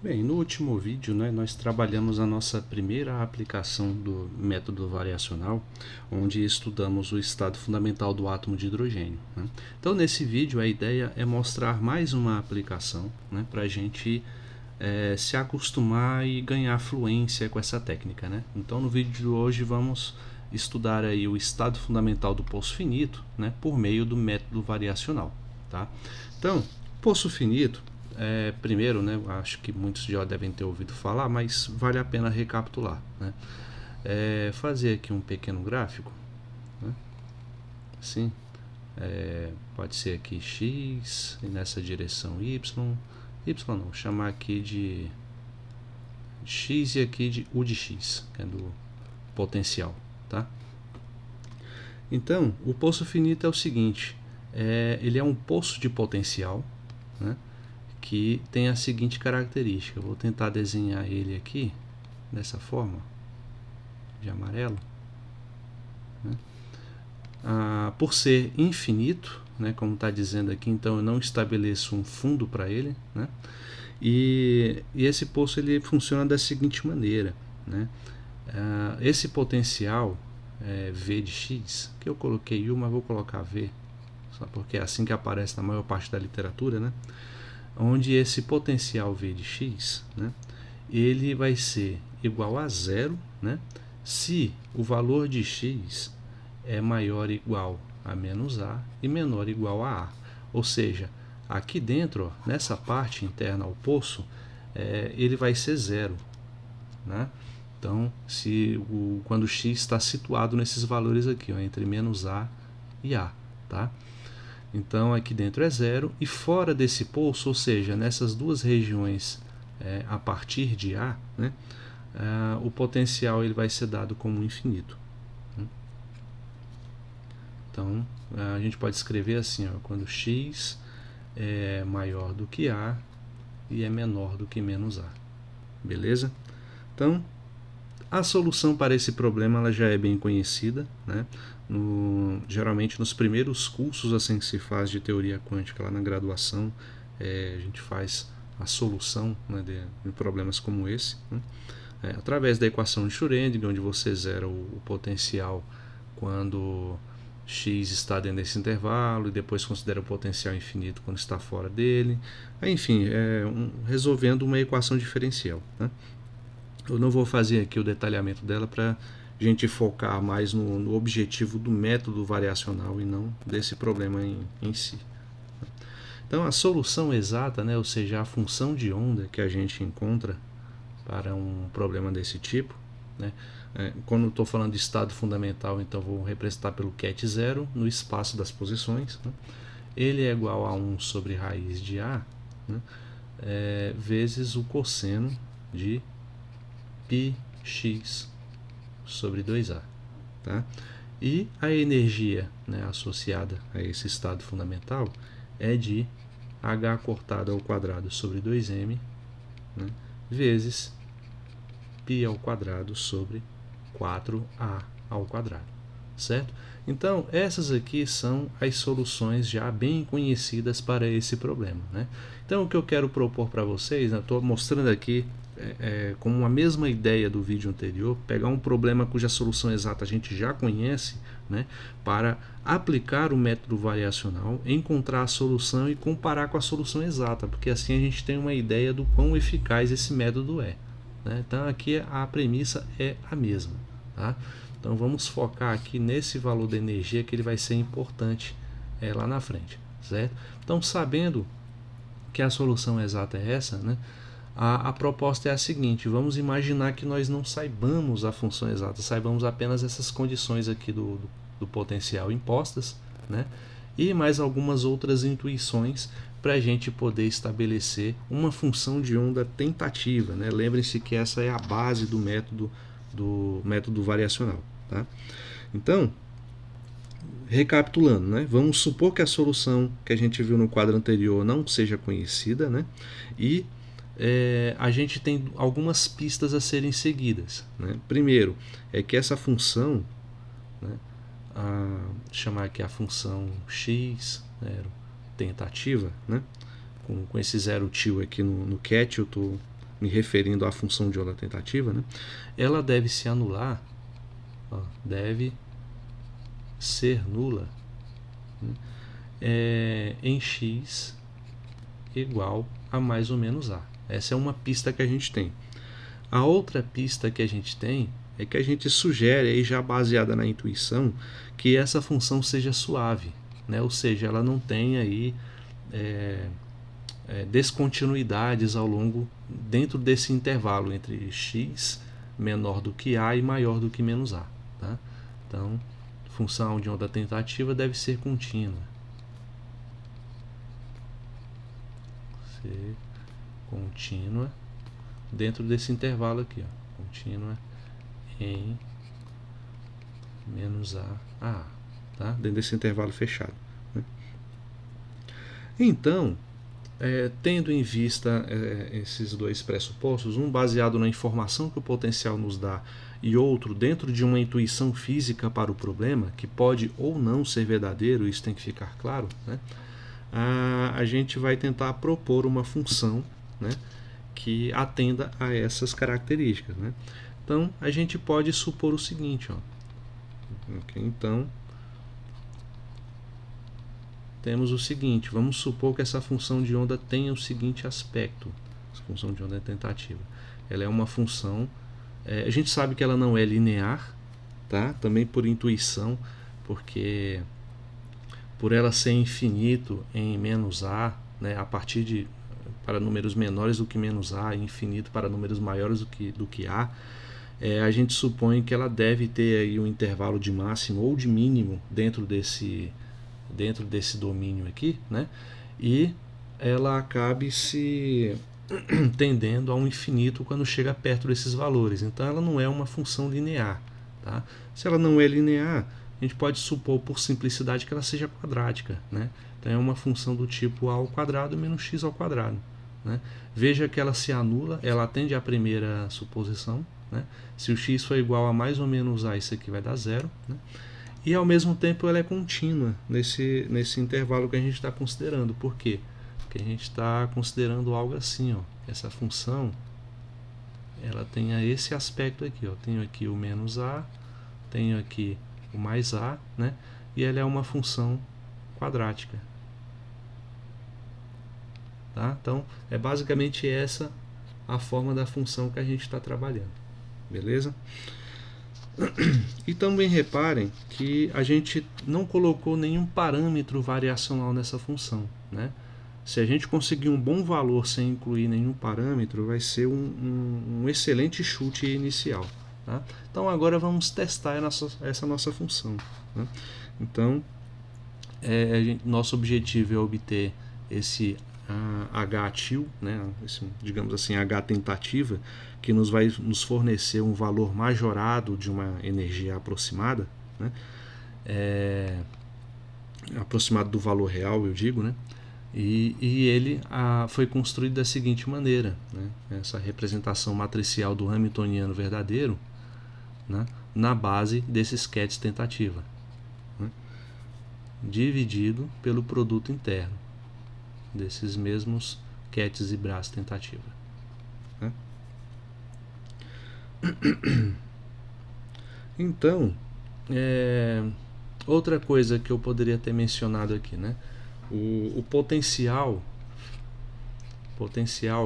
Bem, no último vídeo, né, nós trabalhamos a nossa primeira aplicação do método variacional, onde estudamos o estado fundamental do átomo de hidrogênio, né? Então, nesse vídeo, a ideia é mostrar mais uma aplicação, né, para a gente se acostumar e ganhar fluência com essa técnica, né? Então, no vídeo de hoje, vamos estudar aí o estado fundamental do poço finito, né, por meio do método variacional, tá? Então, poço finito, primeiro, né, acho que muitos já devem ter ouvido falar, mas vale a pena recapitular, né? Fazer aqui um pequeno gráfico, né? Assim, pode ser aqui x e nessa direção y não, chamar aqui de x e aqui de u de x, que é do potencial, tá? Então, o poço finito é o seguinte, ele é um poço de potencial, né, que tem a seguinte característica. Eu vou tentar desenhar ele aqui dessa forma, de amarelo, né? Por ser infinito, né, como está dizendo aqui, então eu não estabeleço um fundo para ele, né? E esse poço ele funciona da seguinte maneira, né? Esse potencial V de x, que eu coloquei U, mas vou colocar V, só porque é assim que aparece na maior parte da literatura, né? Onde esse potencial V de x, né, ele vai ser igual a zero, né, se o valor de x é maior ou igual a menos a e menor ou igual a. Ou seja, aqui dentro, ó, nessa parte interna ao poço, ele vai ser zero, né? Então, quando x está situado nesses valores aqui, ó, entre menos a e a, tá? Então aqui dentro é zero e fora desse poço, ou seja, nessas duas regiões a partir de A, né, o potencial ele vai ser dado como infinito. Então a gente pode escrever assim, ó, quando x é maior do que A e é menor do que menos A. Beleza? Então a solução para esse problema ela já é bem conhecida, né? Geralmente nos primeiros cursos assim que se faz de teoria quântica lá na graduação, a gente faz a solução, né, de problemas como esse, né? Através da equação de Schrödinger, onde você zera o potencial quando x está dentro desse intervalo e depois considera o potencial infinito quando está fora dele. Enfim, resolvendo uma equação diferencial, né? Eu não vou fazer aqui o detalhamento dela para a gente focar mais no objetivo do método variacional e não desse problema em si. Então, a solução exata, né, ou seja, a função de onda que a gente encontra para um problema desse tipo, né, quando estou falando de estado fundamental, então vou representar pelo ket zero no espaço das posições, né? Ele é igual a 1 sobre raiz de A, né, vezes o cosseno de πx sobre 2A, tá? E a energia, né, associada a esse estado fundamental é de h cortado ao quadrado sobre 2m, né, vezes π ao quadrado sobre 4a ao quadrado, certo? Então, essas aqui são as soluções já bem conhecidas para esse problema, né? Então, o que eu quero propor para vocês, estou mostrando aqui como a mesma ideia do vídeo anterior, pegar um problema cuja solução exata a gente já conhece, né, para aplicar o método variacional, encontrar a solução e comparar com a solução exata, porque assim a gente tem uma ideia do quão eficaz esse método é, né? Então aqui a premissa é a mesma, tá? Então vamos focar aqui nesse valor da energia que ele vai ser importante lá na frente, certo? Então, sabendo que a solução exata é essa, né, a proposta é a seguinte: vamos imaginar que nós não saibamos a função exata, saibamos apenas essas condições aqui do potencial impostas, né, e mais algumas outras intuições para a gente poder estabelecer uma função de onda tentativa, né? Lembrem-se que essa é a base do método variacional, tá? Então, recapitulando, né? Vamos supor que a solução que a gente viu no quadro anterior não seja conhecida, né? E a gente tem algumas pistas a serem seguidas, né? Primeiro é que essa função, né, chamar aqui a função x, tentativa, né, com esse zero tio aqui no ket, eu estou me referindo à função de onda tentativa, né, ela deve se anular, deve ser nula, né, em x igual a mais ou menos a. Essa é uma pista que a gente tem. A outra pista que a gente tem é que a gente sugere, aí já baseada na intuição, que essa função seja suave, né? Ou seja, ela não tenha aí descontinuidades ao longo, dentro desse intervalo entre x menor do que a e maior do que menos a. Tá? Então, função de onda tentativa deve ser contínua. Contínua dentro desse intervalo aqui, contínua em menos a, tá? Dentro desse intervalo fechado, né? Então, tendo em vista esses dois pressupostos, um baseado na informação que o potencial nos dá e outro dentro de uma intuição física para o problema, que pode ou não ser verdadeiro, isso tem que ficar claro, né? A gente vai tentar propor uma função, né, que atenda a essas características, né? Então, a gente pode supor o seguinte, okay, então, temos o seguinte, vamos supor que essa função de onda tenha o seguinte aspecto, essa função de onda tentativa. Ela é uma função, a gente sabe que ela não é linear, tá? Também por intuição, porque por ela ser infinito em menos a, né, a partir de para números menores do que menos a, e infinito para números maiores do que a, a gente supõe que ela deve ter aí um intervalo de máximo ou de mínimo dentro desse domínio aqui, né? E ela acabe se tendendo a um infinito quando chega perto desses valores. Então ela não é uma função linear, tá? Se ela não é linear, a gente pode supor por simplicidade que ela seja quadrática, né? Então é uma função do tipo a ao quadrado menos x ao quadrado, né? Veja que ela se anula, ela atende à primeira suposição, né? Se o x for igual a mais ou menos a, isso aqui vai dar zero, né? E ao mesmo tempo ela é contínua nesse intervalo que a gente está considerando. Por quê? Porque a gente está considerando algo assim, essa função ela tem esse aspecto aqui, tenho aqui o menos a, tenho aqui o mais a, né? E ela é uma função quadrática, tá? Então é basicamente essa a forma da função que a gente está trabalhando, beleza? E também reparem que a gente não colocou nenhum parâmetro variacional nessa função, né? Se a gente conseguir um bom valor sem incluir nenhum parâmetro, vai ser um excelente chute inicial, tá? Então agora vamos testar essa nossa função, né? Então nosso objetivo é obter esse H-til, né? Esse, digamos assim, H tentativa, que nos vai nos fornecer um valor majorado de uma energia aproximada, né? Aproximado do valor real, eu digo, né? E ele foi construído da seguinte maneira, né? Essa representação matricial do Hamiltoniano verdadeiro, né? Na base desse sketch tentativa, né? Dividido pelo produto interno desses mesmos Ketz e Bras tentativa, né? Então, outra coisa que eu poderia ter mencionado aqui, né? O potencial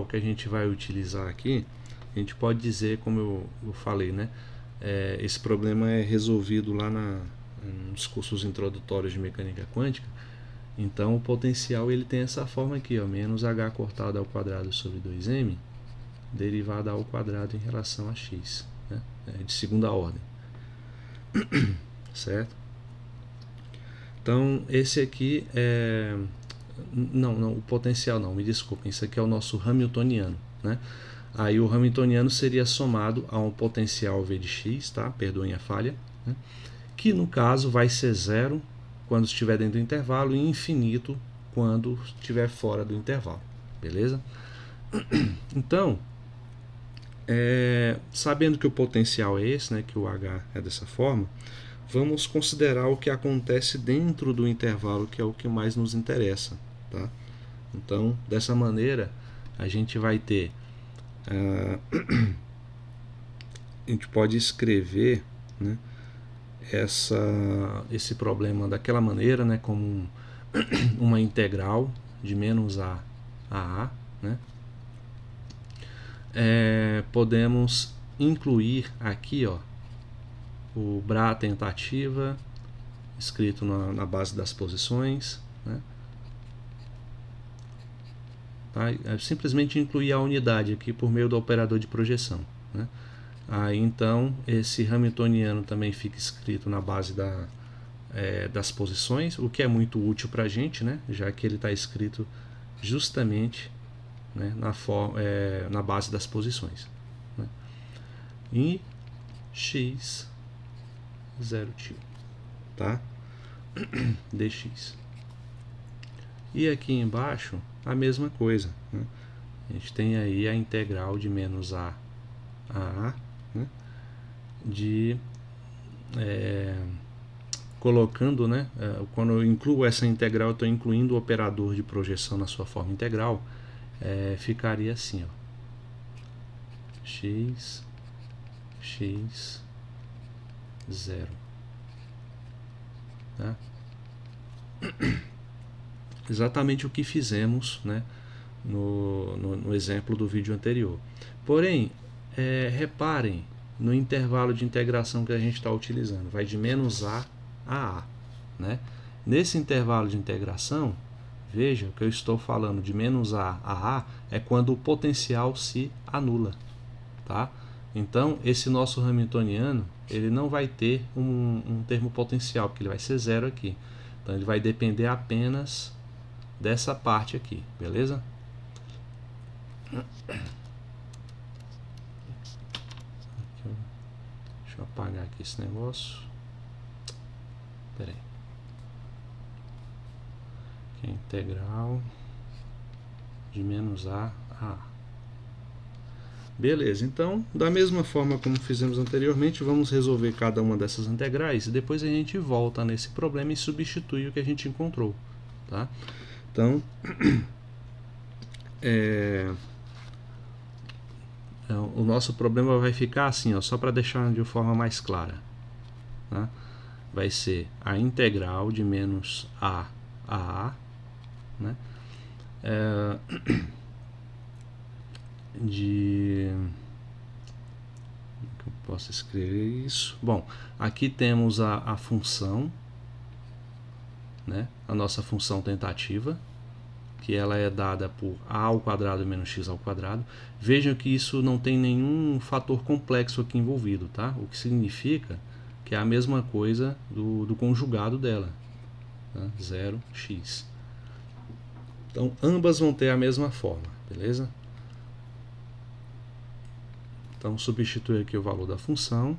que a gente vai utilizar aqui, a gente pode dizer, como eu falei, né? Esse problema é resolvido lá nos cursos introdutórios de mecânica quântica. Então o potencial ele tem essa forma aqui, menos h cortado ao quadrado sobre 2m derivada ao quadrado em relação a x, né? De segunda ordem, certo? Então esse aqui não, o potencial não, me desculpem, isso aqui é o nosso Hamiltoniano, né? Aí o Hamiltoniano seria somado a um potencial V de x, tá? Perdoem a falha, né? Que no caso vai ser zero quando estiver dentro do intervalo e infinito quando estiver fora do intervalo, beleza? Então, sabendo que o potencial é esse, né, que o H é dessa forma, vamos considerar o que acontece dentro do intervalo, que é o que mais nos interessa, tá? Então, dessa maneira, a gente vai ter a gente pode escrever, né, esse problema daquela maneira, né, como uma integral de menos a a, né? Podemos incluir aqui, ó, o Bra tentativa escrito na base das posições, né? Tá? Simplesmente incluir a unidade aqui por meio do operador de projeção, né? Aí então esse hamiltoniano também fica escrito na base das posições, o que é muito útil para a gente, né? Já que ele está escrito justamente, né, na base das posições, né? E x 0 tio, tá? dx. E aqui embaixo a mesma coisa, né? A gente tem aí a integral de menos a né? De colocando, né? Quando eu incluo essa integral, eu estou incluindo o operador de projeção na sua forma integral. Ficaria assim, ó, x 0, tá? Exatamente o que fizemos, né, no exemplo do vídeo anterior. Porém, reparem no intervalo de integração que a gente está utilizando, vai de menos a a, né? Nesse intervalo de integração, veja que eu estou falando de menos a é quando o potencial se anula, tá? Então, esse nosso hamiltoniano, ele não vai ter um termo potencial, porque ele vai ser zero aqui. Então, ele vai depender apenas dessa parte aqui, beleza? Deixa eu apagar aqui esse negócio. Pera aí. Aqui é integral de menos a a. Beleza, então, da mesma forma como fizemos anteriormente, vamos resolver cada uma dessas integrais e depois a gente volta nesse problema e substitui o que a gente encontrou, tá? Então, o nosso problema vai ficar assim, ó, só para deixar de forma mais clara, tá? Vai ser a integral de menos a né? Como que eu posso escrever isso? Bom, aqui temos a função, né? A nossa função tentativa, que ela é dada por a ao quadrado menos x ao quadrado. Vejam que isso não tem nenhum fator complexo aqui envolvido, tá? O que significa que é a mesma coisa do conjugado dela, tá? 0x. Então, ambas vão ter a mesma forma, beleza? Então, substitui aqui o valor da função,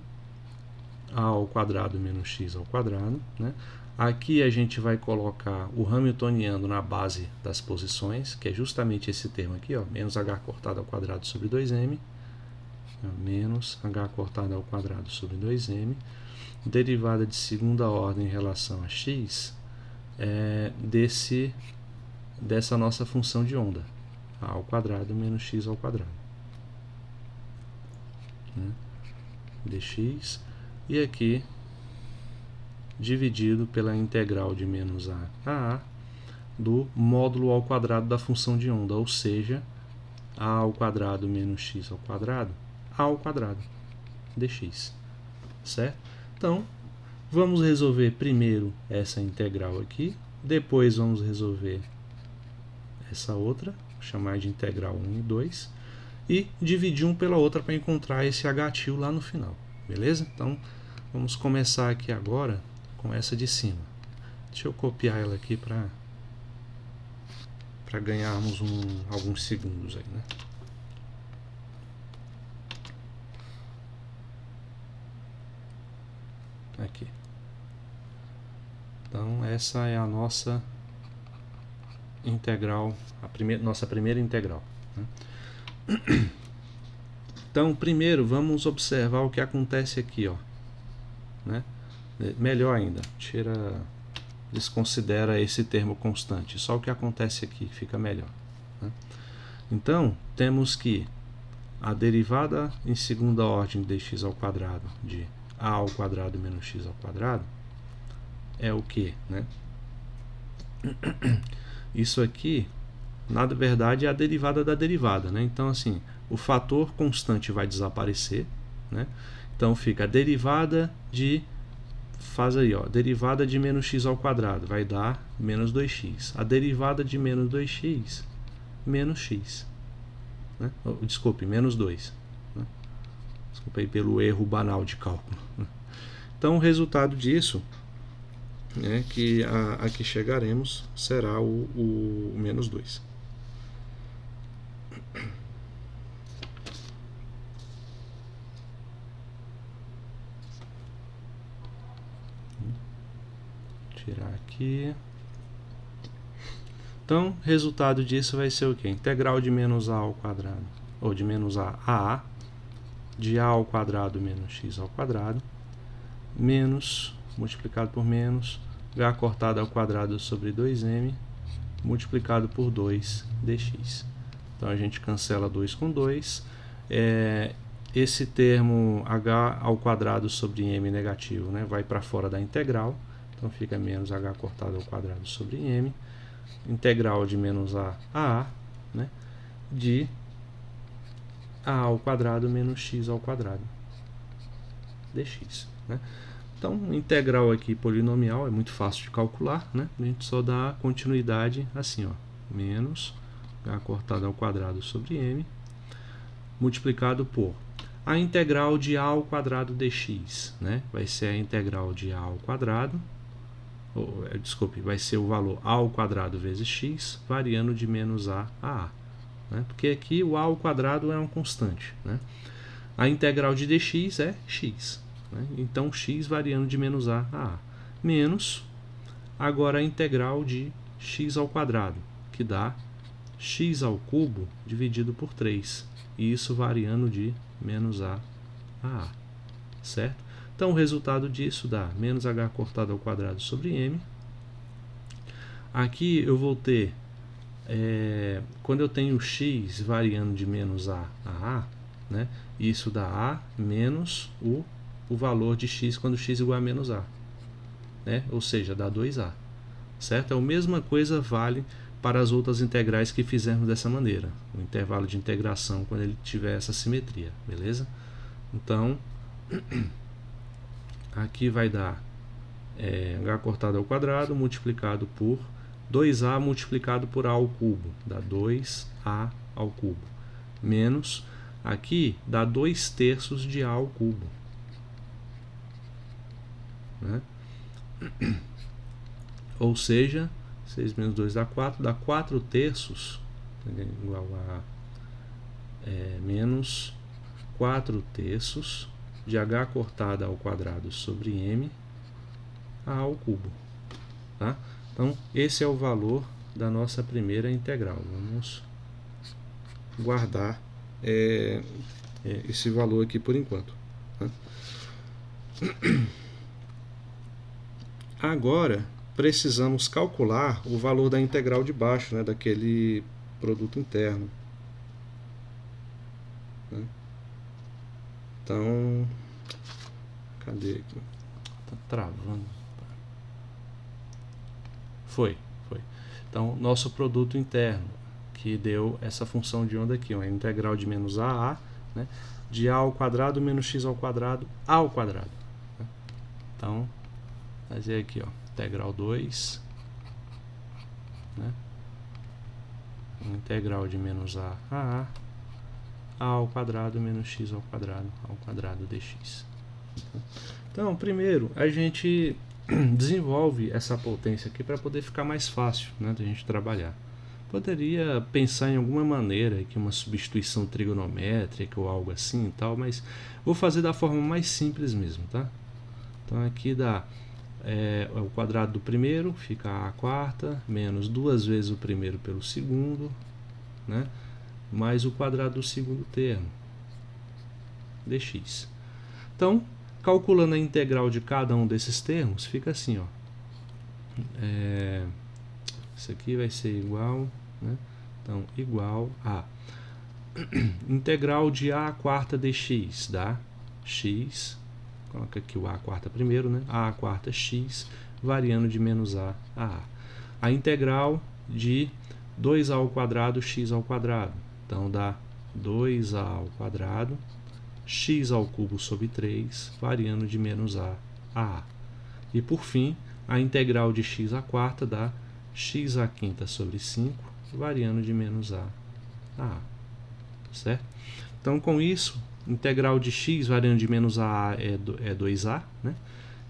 a ao quadrado menos x ao quadrado, né? Aqui a gente vai colocar o hamiltoniano na base das posições, que é justamente esse termo aqui, ó, menos h cortado ao quadrado sobre 2m, menos h cortado ao quadrado sobre 2m, derivada de segunda ordem em relação a x, dessa nossa função de onda, a ao quadrado menos x ao quadrado, né? dx, e aqui dividido pela integral de menos a do módulo ao quadrado da função de onda, ou seja, a ao quadrado menos x ao quadrado dx, certo? Então, vamos resolver primeiro essa integral aqui, depois vamos resolver essa outra, vou chamar de integral 1 e 2, e dividir um pela outra para encontrar esse h tio lá no final, beleza? Então, vamos começar aqui agora com essa de cima. Deixa eu copiar ela aqui para ganharmos alguns segundos aí, né? Aqui. Então, essa é a nossa integral, nossa primeira integral, né? Então, primeiro, vamos observar o que acontece aqui, ó, né? Melhor ainda, desconsidera esse termo constante, só o que acontece aqui fica melhor, né? Então, temos que a derivada em segunda ordem de dx ao quadrado de a ao quadrado menos x ao quadrado é o que, né? Isso aqui, na verdade, é a derivada da derivada, né? Então, assim, o fator constante vai desaparecer, né? Então, fica a derivada de... Faz aí, ó, derivada de menos x ao quadrado vai dar menos 2x. A derivada de menos 2x, menos x. Né? Desculpe, menos 2. Né? Desculpa aí pelo erro banal de cálculo. Né? Então, o resultado disso, né, que aqui chegaremos, será o menos 2. Tirar aqui. Então, resultado disso vai ser o quê? Integral de menos a ao quadrado, ou de menos a de a ao quadrado menos x ao quadrado, menos, multiplicado por menos, h cortado ao quadrado sobre 2m, multiplicado por 2 dx. Então, a gente cancela 2 com 2. Esse termo h ao quadrado sobre m negativo, né, vai para fora da integral. Então, fica menos h cortado ao quadrado sobre m. Integral de menos a, né, de a ao quadrado menos x ao quadrado dx. Né? Então, integral aqui polinomial é muito fácil de calcular, né? A gente só dá continuidade assim, ó, menos h cortado ao quadrado sobre m, multiplicado por a integral de a ao quadrado dx, né? Vai ser a integral de a ao quadrado, desculpe, vai ser o valor a ao quadrado vezes x, variando de menos a a. Né? Porque aqui o a ao quadrado é uma constante. Né? A integral de dx é x. Né? Então, x variando de menos a a. Menos, agora a integral de x ao quadrado, que dá x ao cubo dividido por 3. E isso variando de menos a a. Certo? Então, o resultado disso dá menos h cortado ao quadrado sobre m. Aqui eu vou ter, quando eu tenho x variando de menos a a, né, isso dá a menos o valor de x quando x igual a menos a. Né? Ou seja, dá 2a. Certo? A mesma coisa vale para as outras integrais que fizermos dessa maneira. O intervalo de integração quando ele tiver essa simetria. Beleza? Então... aqui vai dar h cortado ao quadrado multiplicado por 2a multiplicado por a ao cubo, dá 2a ao cubo, menos, aqui dá 2/3 de a ao cubo. Né? Ou seja, 6 menos 2 dá 4, dá 4/3, igual a menos 4/3 de h cortada ao quadrado sobre m a ao cubo. Tá? Então, esse é o valor da nossa primeira integral. Vamos guardar esse valor aqui por enquanto. Tá? Agora, precisamos calcular o valor da integral de baixo, né, daquele produto interno. Né? Então, cadê aqui? Tá travando. Foi. Então, nosso produto interno, que deu essa função de onda aqui, uma integral de menos a, né, de a ao quadrado menos x ao quadrado ao quadrado. Né? Então, fazer aqui, ó, integral 2, né, integral de menos a ao quadrado menos x ao quadrado dx. Então, primeiro, a gente desenvolve essa potência aqui para poder ficar mais fácil, né, da gente trabalhar. Poderia pensar em alguma maneira, que uma substituição trigonométrica ou algo assim e tal, mas vou fazer da forma mais simples mesmo, tá? Então, aqui dá o quadrado do primeiro, fica a quarta, menos 2 vezes o primeiro pelo segundo, né? Mais o quadrado do segundo termo, dx. Então, calculando a integral de cada um desses termos, fica assim, ó. Isso aqui vai ser igual, né? Então, igual a Integral de a quarta dx dá x, coloca aqui o a quarta primeiro, né? A quarta x variando de menos a a. A integral de 2a ao quadrado x ao quadrado, então dá 2a ao quadrado x ao cubo sobre 3 variando de menos a a. E por fim, a integral de x à quarta dá x à quinta sobre 5 variando de menos a a. Certo? Então, com isso, integral de x variando de menos a é 2a, né?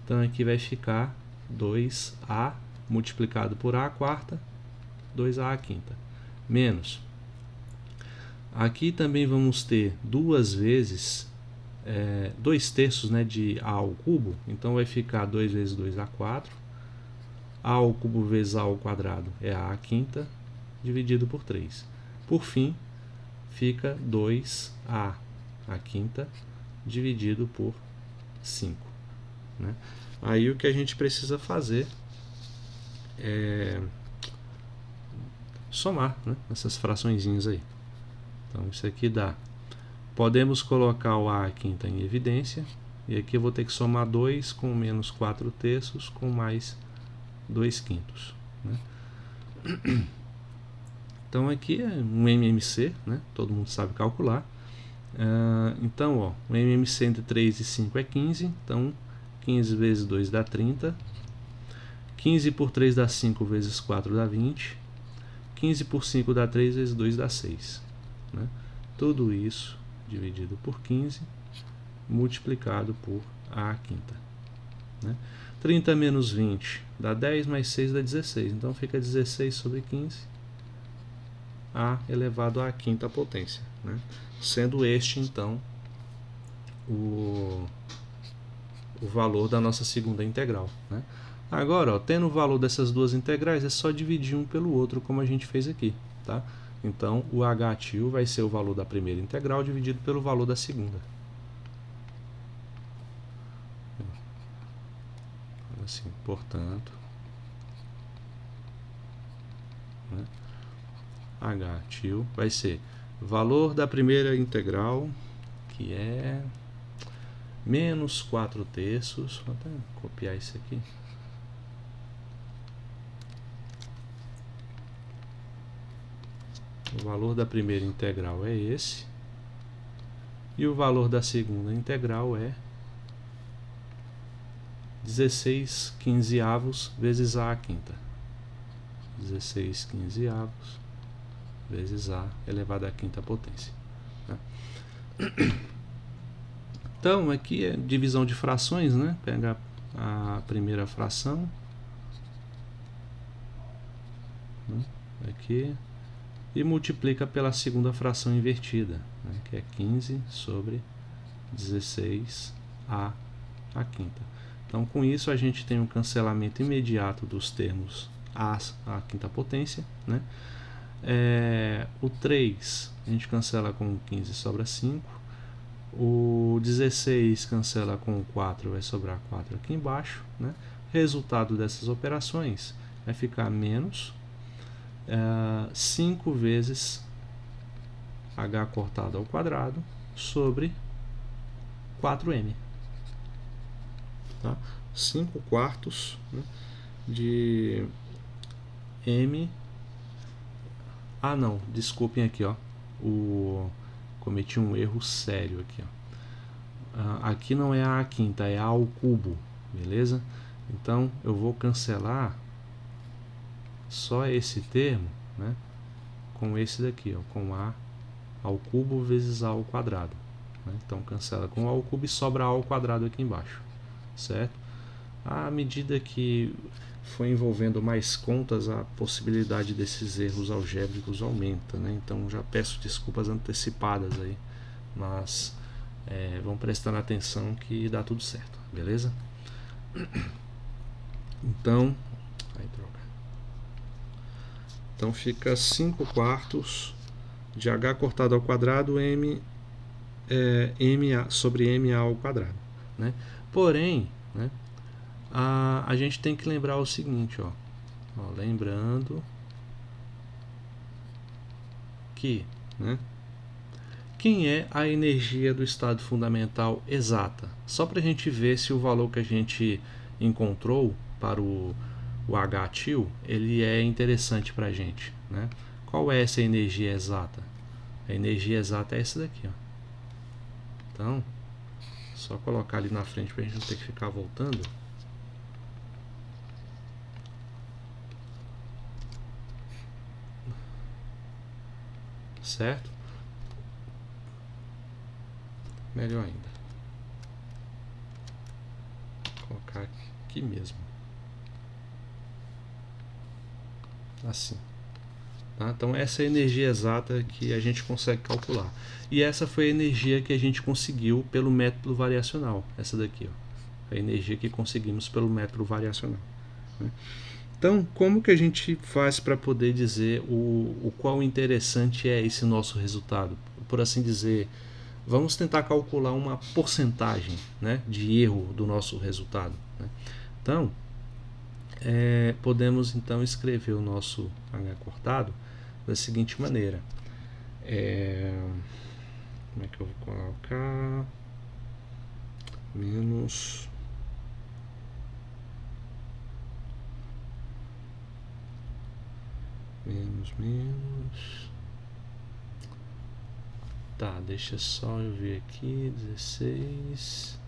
Então, aqui vai ficar 2a multiplicado por a quarta, 2a à quinta, menos. Aqui também vamos ter duas vezes, 2/3, né, de a ao cubo, então vai ficar 2 vezes 2a4, a ao cubo vezes a ao quadrado é a à quinta, dividido por 3. Por fim, fica 2a à quinta dividido por 5. Né? Aí o que a gente precisa fazer é somar, né, essas fraçõezinhas aí. Então isso aqui dá. Podemos colocar o a à quinta em evidência. E aqui eu vou ter que somar 2 com menos 4/3 com mais 2/5. Né? Então aqui é um MMC, né? Todo mundo sabe calcular. Então, ó, o MMC entre 3 e 5 é 15. Então 15 vezes 2 dá 30. 15 por 3 dá 5 vezes 4 dá 20. 15 por 5 dá 3 vezes 2 dá 6. Né? Tudo isso dividido por 15 multiplicado por a à quinta. Né? 30 menos 20 dá 10, mais 6 dá 16. Então fica 16 sobre 15 a elevado à quinta potência. Né? Sendo este, então, o valor da nossa segunda integral. Né? Agora, ó, tendo o valor dessas duas integrais, é só dividir um pelo outro, como a gente fez aqui. Tá? Então, o h tio vai ser o valor da primeira integral dividido pelo valor da segunda. Assim, portanto, né, h tio vai ser valor da primeira integral, que é menos 4/3. Vou até copiar isso aqui. O valor da primeira integral é esse. E o valor da segunda integral é 16 quinzeavos vezes a à quinta. 16 quinzeavos vezes a elevado à quinta potência. Né? Então, aqui é divisão de frações, né? Pega a primeira fração, né, aqui, e multiplica pela segunda fração invertida, né, que é 15 sobre 16a à quinta. Então, com isso, a gente tem um cancelamento imediato dos termos a à quinta potência. Né? O 3 a gente cancela com 15, sobra 5. O 16 cancela com o 4, vai sobrar 4 aqui embaixo. Né? Resultado dessas operações vai ficar menos 5 vezes h cortado ao quadrado sobre 4m. Tá? 5 quartos, né, de m. Ah, não, desculpem aqui, ó. Cometi um erro sério aqui, ó. Aqui não é a quinta, é a ao cubo, beleza? Então eu vou cancelar só esse termo, né, com esse daqui, ó, com a ao cubo vezes a ao quadrado. Né? Então cancela com a ao cubo e sobra a ao quadrado aqui embaixo. Certo? À medida que foi envolvendo mais contas, a possibilidade desses erros algébricos aumenta, né? Então já peço desculpas antecipadas aí, mas vão prestando atenção que dá tudo certo, beleza? Então, então fica 5 quartos de h cortado ao quadrado m sobre m ao quadrado, né? Porém, né, a gente tem que lembrar o seguinte, ó, lembrando que, né, quem é a energia do estado fundamental exata? Só para a gente ver se o valor que a gente encontrou para o H-til, ele é interessante para a gente, né? Qual é essa energia exata? A energia exata é essa daqui, ó. Então, só colocar ali na frente para a gente não ter que ficar voltando. Certo? Melhor ainda. Vou colocar aqui mesmo. Assim. Tá? Então essa é a energia exata que a gente consegue calcular. E essa foi a energia que a gente conseguiu pelo método variacional. Essa daqui, ó. A energia que conseguimos pelo método variacional. Né? Então, como que a gente faz para poder dizer o qual interessante é esse nosso resultado? Por assim dizer, vamos tentar calcular uma porcentagem, né, de erro do nosso resultado. Né? Então, podemos então escrever o nosso H cortado da seguinte maneira. Como é que eu vou colocar? Menos tá, deixa só eu ver aqui. 16,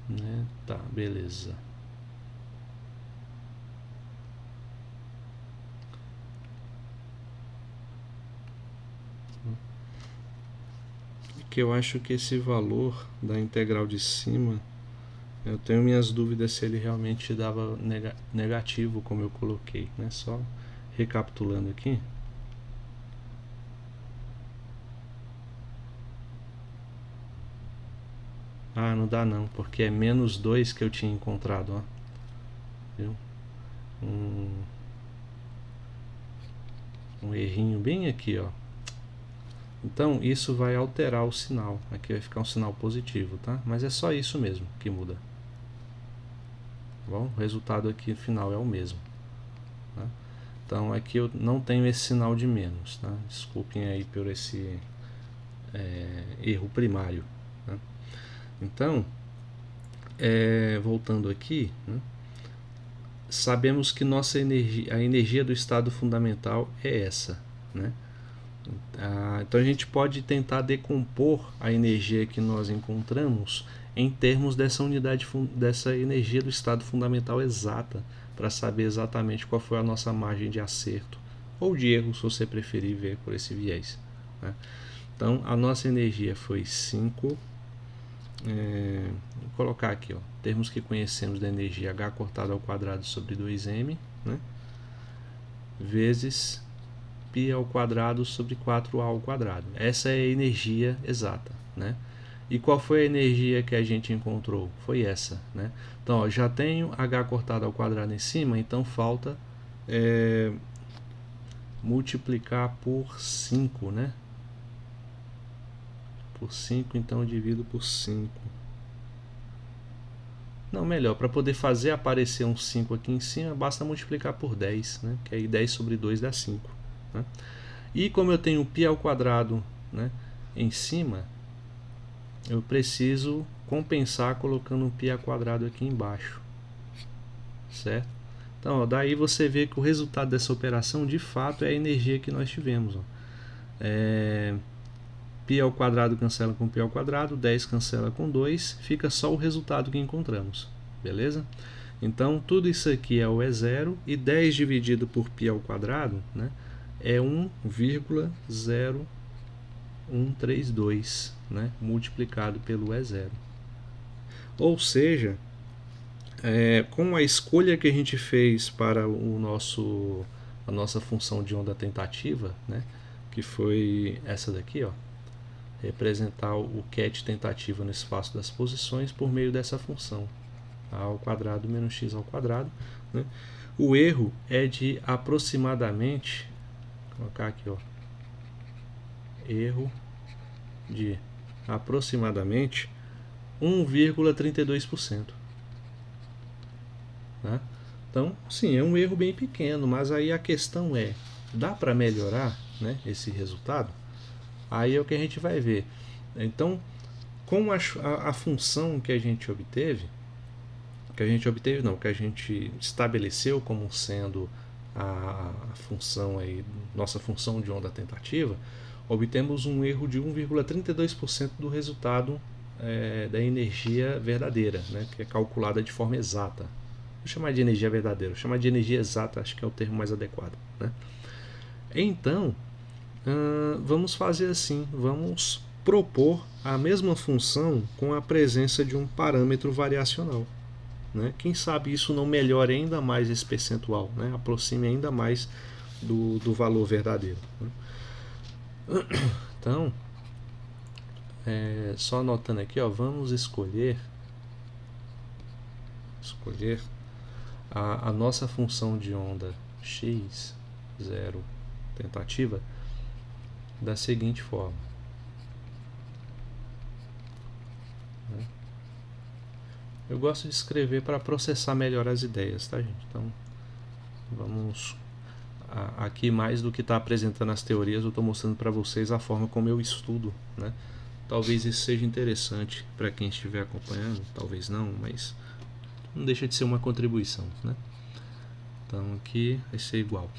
né? Tá, beleza. Que eu acho que esse valor da integral de cima, eu tenho minhas dúvidas se ele realmente dava negativo, como eu coloquei, né? Só recapitulando aqui. Ah, não dá não, porque é menos 2 que eu tinha encontrado, ó. Viu? Um errinho bem aqui, ó. Então isso vai alterar o sinal. Aqui vai ficar um sinal positivo, tá? Mas é só isso mesmo que muda. Bom, o resultado aqui final é o mesmo. Tá? Então aqui eu não tenho esse sinal de menos, tá? Desculpem aí por esse erro primário. Tá? Então, voltando aqui, né? Sabemos que a energia do estado fundamental é essa, né? Então a gente pode tentar decompor a energia que nós encontramos em termos dessa unidade, dessa energia do estado fundamental exata, para saber exatamente qual foi a nossa margem de acerto ou de erro, se você preferir ver por esse viés. Né? Então a nossa energia foi 5. Vou colocar aqui, ó, termos que conhecemos da energia H cortado ao quadrado sobre 2m, né? Vezes π ao quadrado sobre 4a ao quadrado. Essa é a energia exata, né? E qual foi a energia que a gente encontrou? Foi essa, né? Então, ó, já tenho H cortado ao quadrado em cima, então falta multiplicar por 5, né? Por 5, então eu divido por 5. Não, melhor, para poder fazer aparecer um 5 aqui em cima, basta multiplicar por 10, né? Que aí 10 sobre 2 dá 5. Né? E como eu tenho π ao quadrado, né, em cima, eu preciso compensar colocando um π ao quadrado aqui embaixo. Certo? Então, ó, daí você vê que o resultado dessa operação, de fato, é a energia que nós tivemos. Ó. π ao quadrado cancela com π ao quadrado, 10 cancela com 2, fica só o resultado que encontramos. Beleza? Então, tudo isso aqui é o E0 e 10 dividido por π ao quadrado, né, é 1,0132, né, multiplicado pelo E0. Ou seja, com a escolha que a gente fez para a nossa função de onda tentativa, né, que foi essa daqui, ó, representar o ket tentativa no espaço das posições por meio dessa função a ao quadrado menos x ao quadrado, né? O erro é de aproximadamente, vou colocar aqui, ó, erro de aproximadamente 1,32%. Né? Então, sim, é um erro bem pequeno, mas aí a questão é, dá para melhorar, né, esse resultado? Aí é o que a gente vai ver. Então, com a função que a gente obteve, que a gente estabeleceu como sendo a função aí, nossa função de onda tentativa, obtemos um erro de 1,32% do resultado da energia verdadeira, né, que é calculada de forma exata. Vou chamar de energia verdadeira, vou chamar de energia exata, acho que é o termo mais adequado, né? Então, vamos fazer assim, vamos propor a mesma função com a presença de um parâmetro variacional. Né? Quem sabe isso não melhore ainda mais esse percentual, né? Aproxime ainda mais do valor verdadeiro. Né? Então, só anotando aqui, ó, vamos escolher a nossa função de onda x, 0, tentativa, da seguinte forma. Né? Eu gosto de escrever para processar melhor as ideias, tá, gente? Então, vamos aqui, mais do que estar apresentando as teorias, eu estou mostrando para vocês a forma como eu estudo, né? Talvez isso seja interessante para quem estiver acompanhando, talvez não, mas não deixa de ser uma contribuição, né? Então aqui vai ser igual.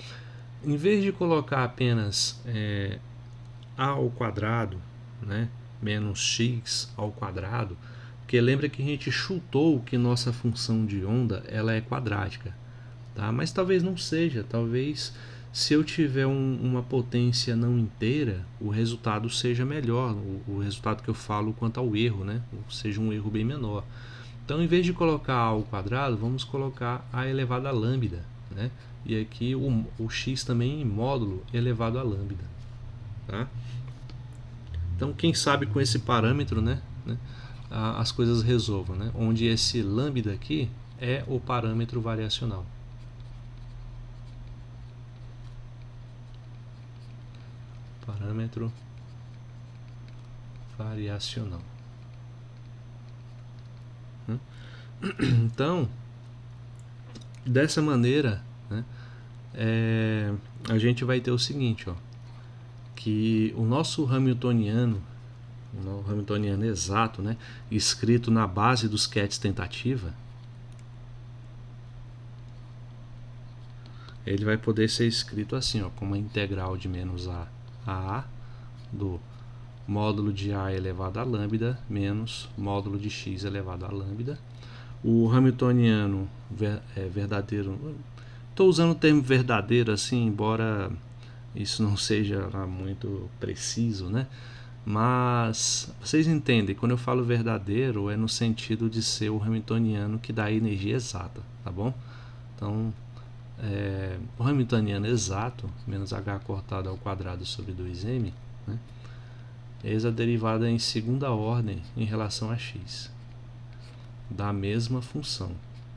Em vez de colocar apenas a ao quadrado, né, menos x ao quadrado, porque lembra que a gente chutou que nossa função de onda ela é quadrática, tá? Mas talvez não seja, talvez se eu tiver uma potência não inteira, o resultado seja melhor, o resultado que eu falo quanto ao erro, né, seja um erro bem menor. Então, em vez de colocar a ao quadrado, vamos colocar a elevado a lambda, né? E aqui o x também em módulo elevado a lambda, tá? Então, quem sabe com esse parâmetro, né, as coisas resolvam, né? Onde esse lambda aqui é o parâmetro variacional. Parâmetro variacional. Então, dessa maneira, né, a gente vai ter o seguinte, ó, que o nosso Hamiltoniano exato, né, escrito na base dos QETs tentativa, ele vai poder ser escrito assim, ó, como a integral de menos a do módulo de a elevado a lambda menos módulo de x elevado a lambda. O Hamiltoniano verdadeiro, estou usando o termo verdadeiro assim, embora isso não seja muito preciso, né? Mas vocês entendem, quando eu falo verdadeiro é no sentido de ser o Hamiltoniano que dá a energia exata, tá bom? Então, o Hamiltoniano exato, menos h cortado ao quadrado sobre 2m, né, eis a derivada em segunda ordem em relação a x, da mesma função,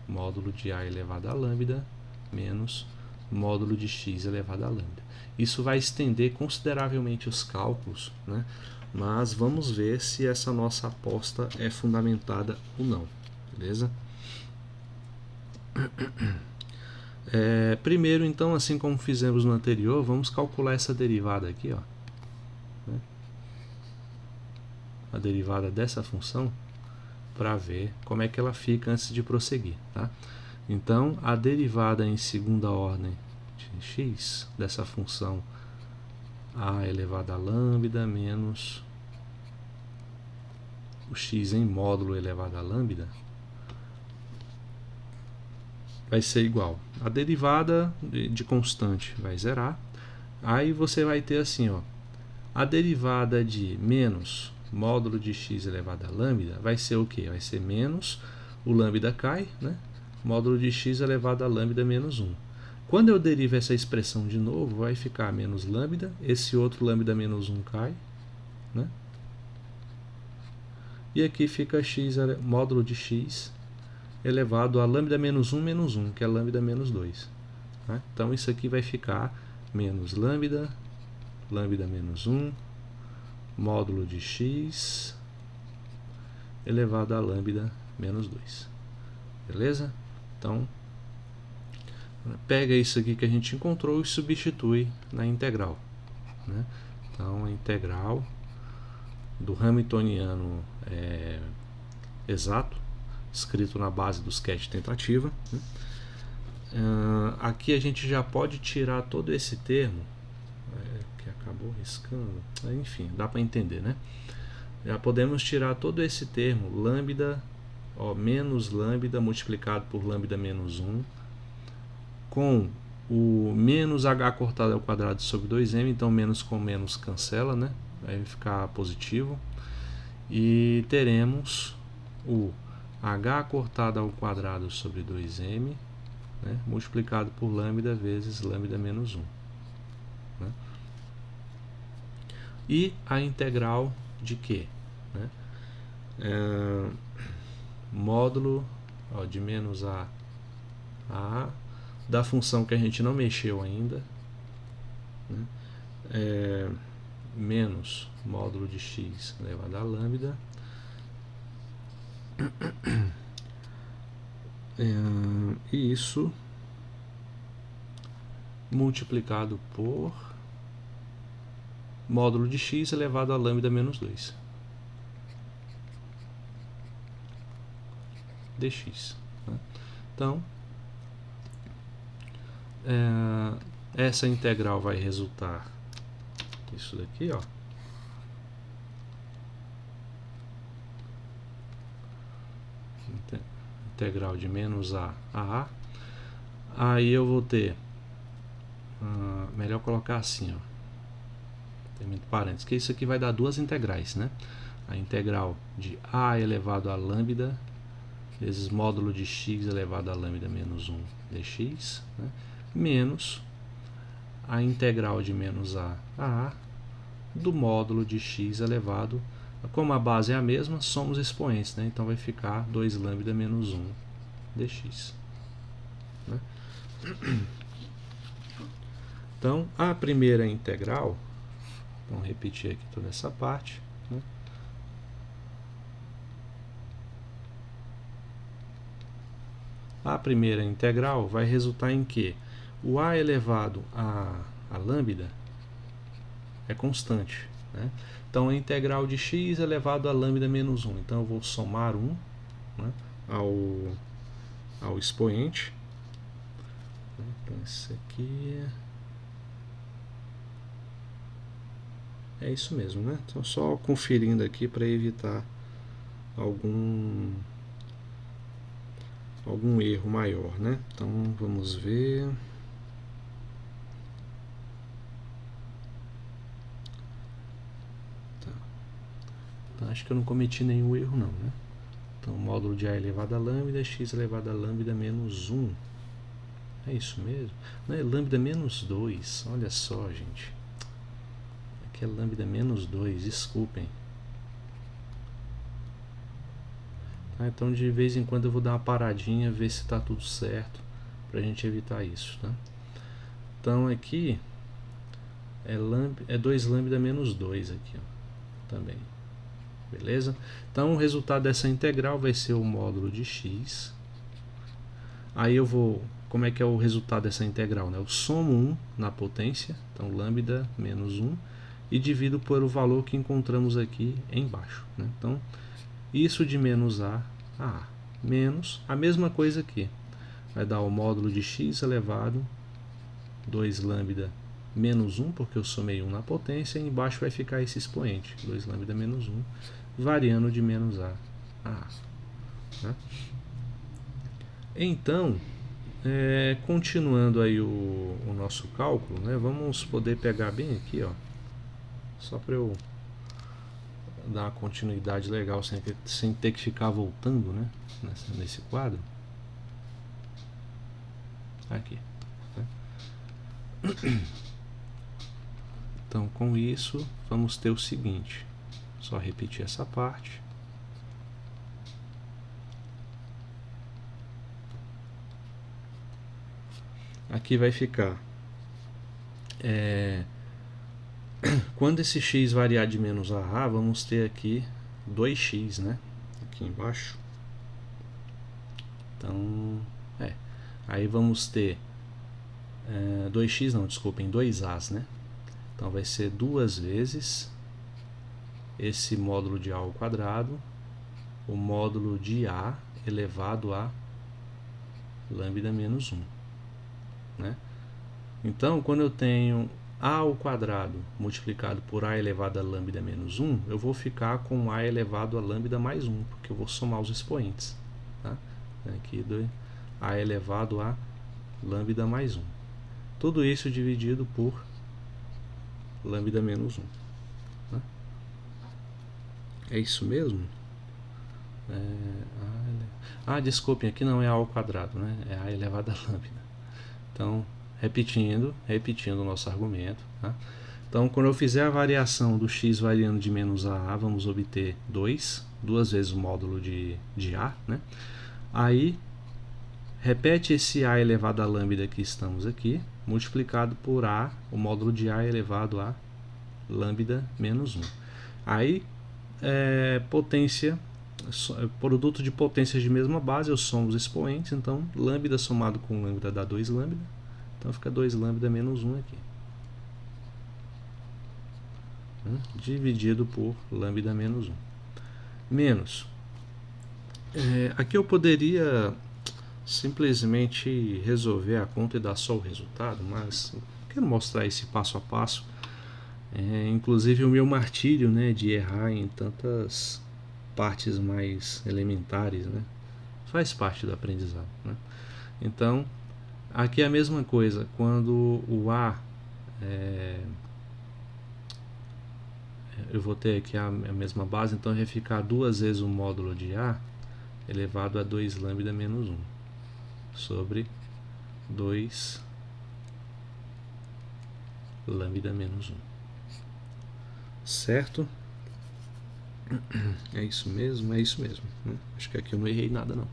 módulo de a elevado a lambda menos módulo de x elevado a lambda. Isso vai estender consideravelmente os cálculos, né? Mas vamos ver se essa nossa aposta é fundamentada ou não, beleza? Primeiro, então, assim como fizemos no anterior, vamos calcular essa derivada aqui, ó, né? A derivada dessa função, para ver como é que ela fica antes de prosseguir, tá? Então, a derivada em segunda ordem de x dessa função a elevado a lambda menos o x em módulo elevado a lambda vai ser igual. A derivada de constante vai zerar. Aí você vai ter assim, ó, a derivada de menos módulo de x elevado a lambda vai ser o que? Vai ser menos, o lambda cai, né? Módulo de x elevado a lambda menos 1. Quando eu derivo essa expressão de novo, vai ficar menos lambda, esse outro lambda menos 1 cai, né? E aqui fica x, módulo de x elevado a lambda menos 1, que é lambda menos 2. Tá? Então isso aqui vai ficar menos lambda menos 1, módulo de x elevado a lambda menos 2. Beleza? Então, pega isso aqui que a gente encontrou e substitui na integral, né? Então a integral do Hamiltoniano exato, escrito na base do sketch tentativa, né? Aqui a gente já pode tirar todo esse termo, que acabou riscando, enfim, dá para entender, né? Já podemos tirar todo esse termo, lambda, menos lambda multiplicado por lambda menos 1, com o menos h cortado ao quadrado sobre 2m, então menos com menos cancela, né? Vai ficar positivo. E teremos o h cortado ao quadrado sobre 2m, né, multiplicado por lambda vezes lambda menos 1. Né? E a integral de quê? Né? Módulo de menos a da função que a gente não mexeu ainda, né? Menos módulo de x elevado a lambda e isso multiplicado por módulo de x elevado a lambda menos 2 dx, né? Então essa integral vai resultar isso daqui, ó, integral de menos a a. Aí eu vou ter, melhor colocar assim, ó, tem muito parênteses, que isso aqui vai dar duas integrais, né? A integral de a elevado a lambda vezes módulo de x elevado a lambda menos 1 dx, né? Menos a integral de menos a do módulo de x elevado, como a base é a mesma, somos expoentes, né? Então vai ficar 2 lambda menos 1 dx, né? Então a primeira integral, vamos repetir aqui toda essa parte, né? A primeira integral vai resultar em que o a elevado a lambda é constante, né? Então a integral de x elevado a lambda menos 1. Então eu vou somar 1, né, ao expoente. Então esse aqui é isso mesmo, né? Então só conferindo aqui para evitar algum erro maior, né? Então vamos ver. Tá. Então, acho que eu não cometi nenhum erro não, né? Então módulo de a elevado a lambda, x elevado a lambda menos 1. É isso mesmo? Não é lambda menos 2, olha só, gente. Aqui é lambda menos 2, desculpem. Tá? Então de vez em quando eu vou dar uma paradinha, ver se está tudo certo, para a gente evitar isso, tá? Então aqui é 2 lambda menos 2 aqui, ó, também. Beleza? Então o resultado dessa integral vai ser o módulo de x. Aí eu vou, como é que é o resultado dessa integral, né? Eu somo 1 na potência, então lambda menos 1, e divido por o valor que encontramos aqui embaixo, né? Então isso de menos a menos a mesma coisa aqui, vai dar o módulo de x elevado 2 lambda menos 1, porque eu somei 1 na potência, e embaixo vai ficar esse expoente, 2 lambda menos 1, variando de menos a né? Então, continuando aí o nosso cálculo, né, vamos poder pegar bem aqui, ó, só para eu dar uma continuidade legal sem ter que ficar voltando, né, nesse quadro. Aqui. Tá? Então, com isso, vamos ter o seguinte, só repetir essa parte. Aqui vai ficar, quando esse x variar de menos a, vamos ter aqui 2x, né, aqui embaixo. Então, aí vamos ter 2x não, desculpem, 2a's, né? Então vai ser 2 vezes esse módulo de a ao quadrado, o módulo de a elevado a lambda menos 1, né? Então, quando eu tenho a ao quadrado multiplicado por a elevado a lambda menos 1, eu vou ficar com a elevado a lambda mais 1, porque eu vou somar os expoentes, tá? Aqui a elevado a lambda mais 1. Tudo isso dividido por lambda menos 1. Tá? É isso mesmo? Desculpem, aqui não é a ao quadrado, né? É a elevado a lambda. Então, repetindo o nosso argumento. Tá? Então, quando eu fizer a variação do x variando de menos a vamos obter 2 vezes o módulo de a, né? Aí, repete esse a elevado a lambda que estamos aqui, multiplicado por a, o módulo de a elevado a lambda menos 1. Aí, produto de potências de mesma base, eu somo os expoentes, então lambda somado com lambda dá 2 lambda, então fica 2 lambda menos 1 aqui. Dividido por lambda menos 1. Menos. Aqui eu poderia simplesmente resolver a conta e dar só o resultado, mas eu quero mostrar esse passo a passo. Inclusive o meu martírio, né, de errar em tantas partes mais elementares, né, faz parte do aprendizado, né? Então, aqui é a mesma coisa, quando o a eu vou ter aqui a mesma base, então vai ficar 2 vezes o módulo de a elevado a 2 lambda menos 1 sobre 2 lambda menos 1. Certo? É isso mesmo, né? Acho que aqui eu não errei nada não.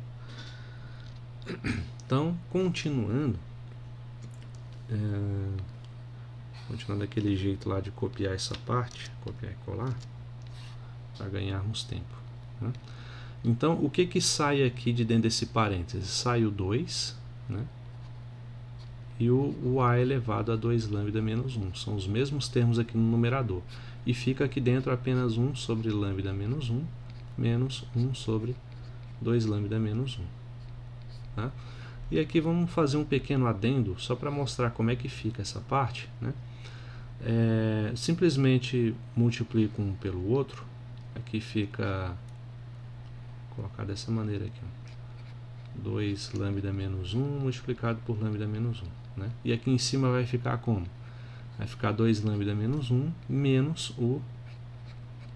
Então, continuando daquele jeito lá de copiar essa parte, copiar e colar, para ganharmos tempo, né? Então, o que sai aqui de dentro desse parênteses? Sai o 2, né? E o a elevado a 2 lambda menos 1. São os mesmos termos aqui no numerador. E fica aqui dentro apenas 1 sobre lambda menos 1, menos 1 sobre 2 lambda menos 1. Tá? E aqui vamos fazer um pequeno adendo, só para mostrar como é que fica essa parte, né? Simplesmente multiplico um pelo outro. Aqui fica... Vou colocar dessa maneira aqui, 2 lambda menos 1 multiplicado por lambda menos 1, né? E aqui em cima vai ficar como? Vai ficar 2 lambda menos 1 menos o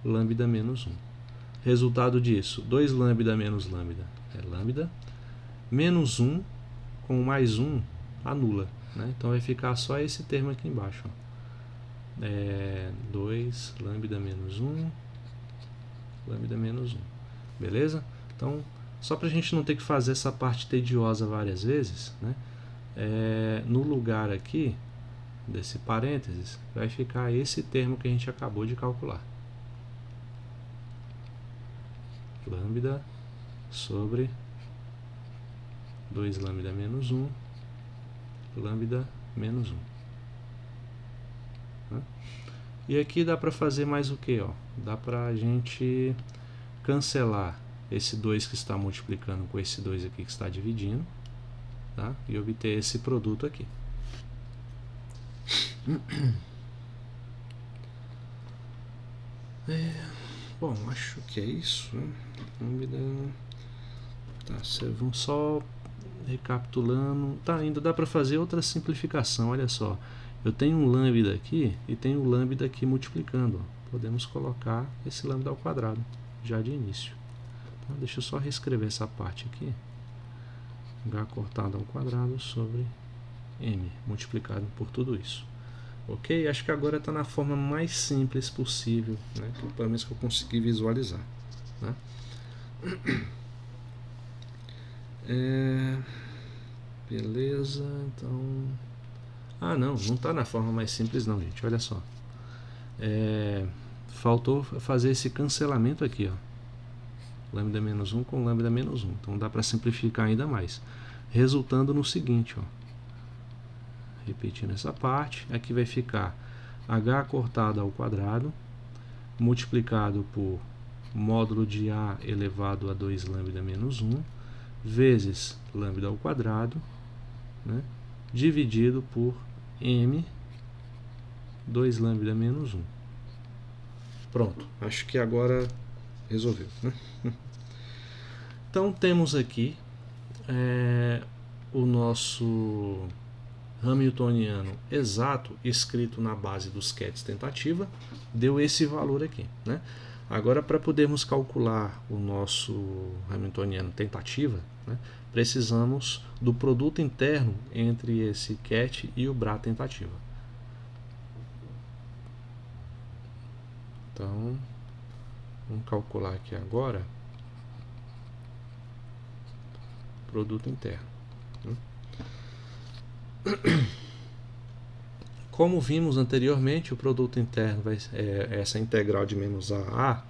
lambda menos 1. Resultado disso, 2 lambda menos lambda é lambda, menos 1 com mais 1 anula, né? Então vai ficar só esse termo aqui embaixo, ó. 2 lambda menos 1 lambda menos 1. Beleza? Então, só para a gente não ter que fazer essa parte tediosa várias vezes, né? No lugar aqui desse parênteses vai ficar esse termo que a gente acabou de calcular. Lambda sobre 2 lambda menos 1 lambda menos 1. Né? E aqui dá para fazer mais o que? Dá para a gente cancelar esse 2 que está multiplicando com esse 2 aqui que está dividindo, tá? E obter esse produto aqui. Bom, acho que é isso. Tá, vamos só recapitulando. Tá, ainda dá para fazer outra simplificação. Olha só, eu tenho um lambda aqui e tenho um lambda aqui multiplicando. Podemos colocar esse lambda ao quadrado já de início. Então, deixa eu só reescrever essa parte aqui. H cortado ao quadrado sobre m multiplicado por tudo isso. Ok? Acho que agora está na forma mais simples possível, né? Pelo menos que eu consegui visualizar, né? Beleza, então... não está na forma mais simples não, gente. Olha só. Faltou fazer esse cancelamento aqui, lambda menos 1 com lambda menos 1. Então dá para simplificar ainda mais. Resultando no seguinte, repetindo essa parte, aqui vai ficar h cortado ao quadrado multiplicado por módulo de A elevado a 2 lambda menos 1 vezes lambda ao quadrado, né, dividido por m 2 lambda menos 1. Pronto, acho que agora resolveu, né? Então temos aqui o nosso hamiltoniano exato escrito na base dos QETs tentativa, deu esse valor aqui, né? Agora, para podermos calcular o nosso hamiltoniano tentativa, né, precisamos do produto interno entre esse QET e o BRA tentativa. Então, vamos calcular aqui agora produto interno. Como vimos anteriormente, o produto interno é essa integral de menos a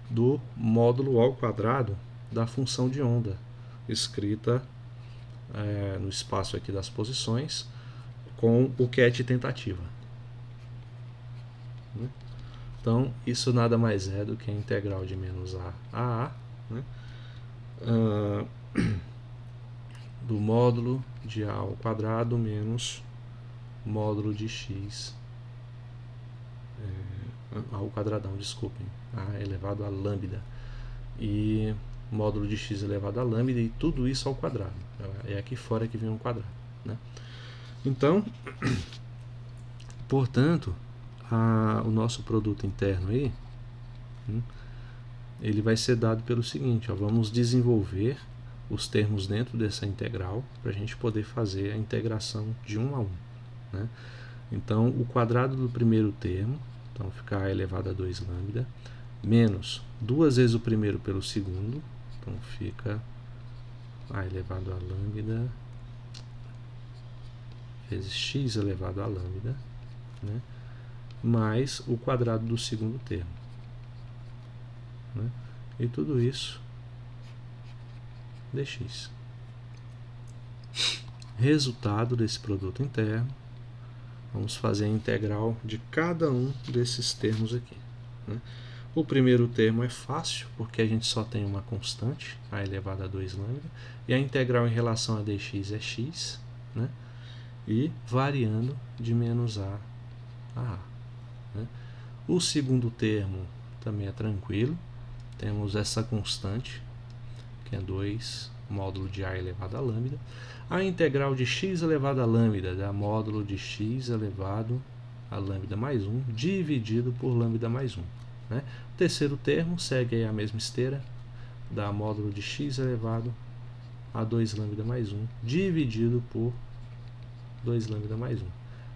do módulo ao quadrado da função de onda, escrita no espaço aqui das posições, com o QET tentativa. Então, isso nada mais é do que a integral de menos a, né, do módulo de a ao quadrado menos módulo de x ao quadradão, desculpem, a elevado a lambda, e módulo de x elevado a lambda, e tudo isso ao quadrado. É aqui fora que vem um quadrado, né? Então, portanto, o nosso produto interno aí, ele vai ser dado pelo seguinte, ó, vamos desenvolver os termos dentro dessa integral para a gente poder fazer a integração de 1 a 1, né? Então, o quadrado do primeiro termo, então fica a elevado a 2 lambda, menos 2 vezes o primeiro pelo segundo, então fica a elevado a lambda vezes x elevado a lambda, né, mais o quadrado do segundo termo, né, e tudo isso dx. Resultado desse produto interno, vamos fazer a integral de cada um desses termos aqui, né? O primeiro termo é fácil, porque a gente só tem uma constante, a elevado a 2 lambda, e a integral em relação a dx é x, né, e variando de menos a a, né? O segundo termo também é tranquilo, temos essa constante, que é 2 módulo de a elevado a lambda. A integral de x elevado a lambda dá módulo de x elevado a lambda mais 1 dividido por lambda mais 1, né? O terceiro termo segue aí a mesma esteira, dá módulo de x elevado a 2 lambda mais 1 dividido por 2 lambda mais 1.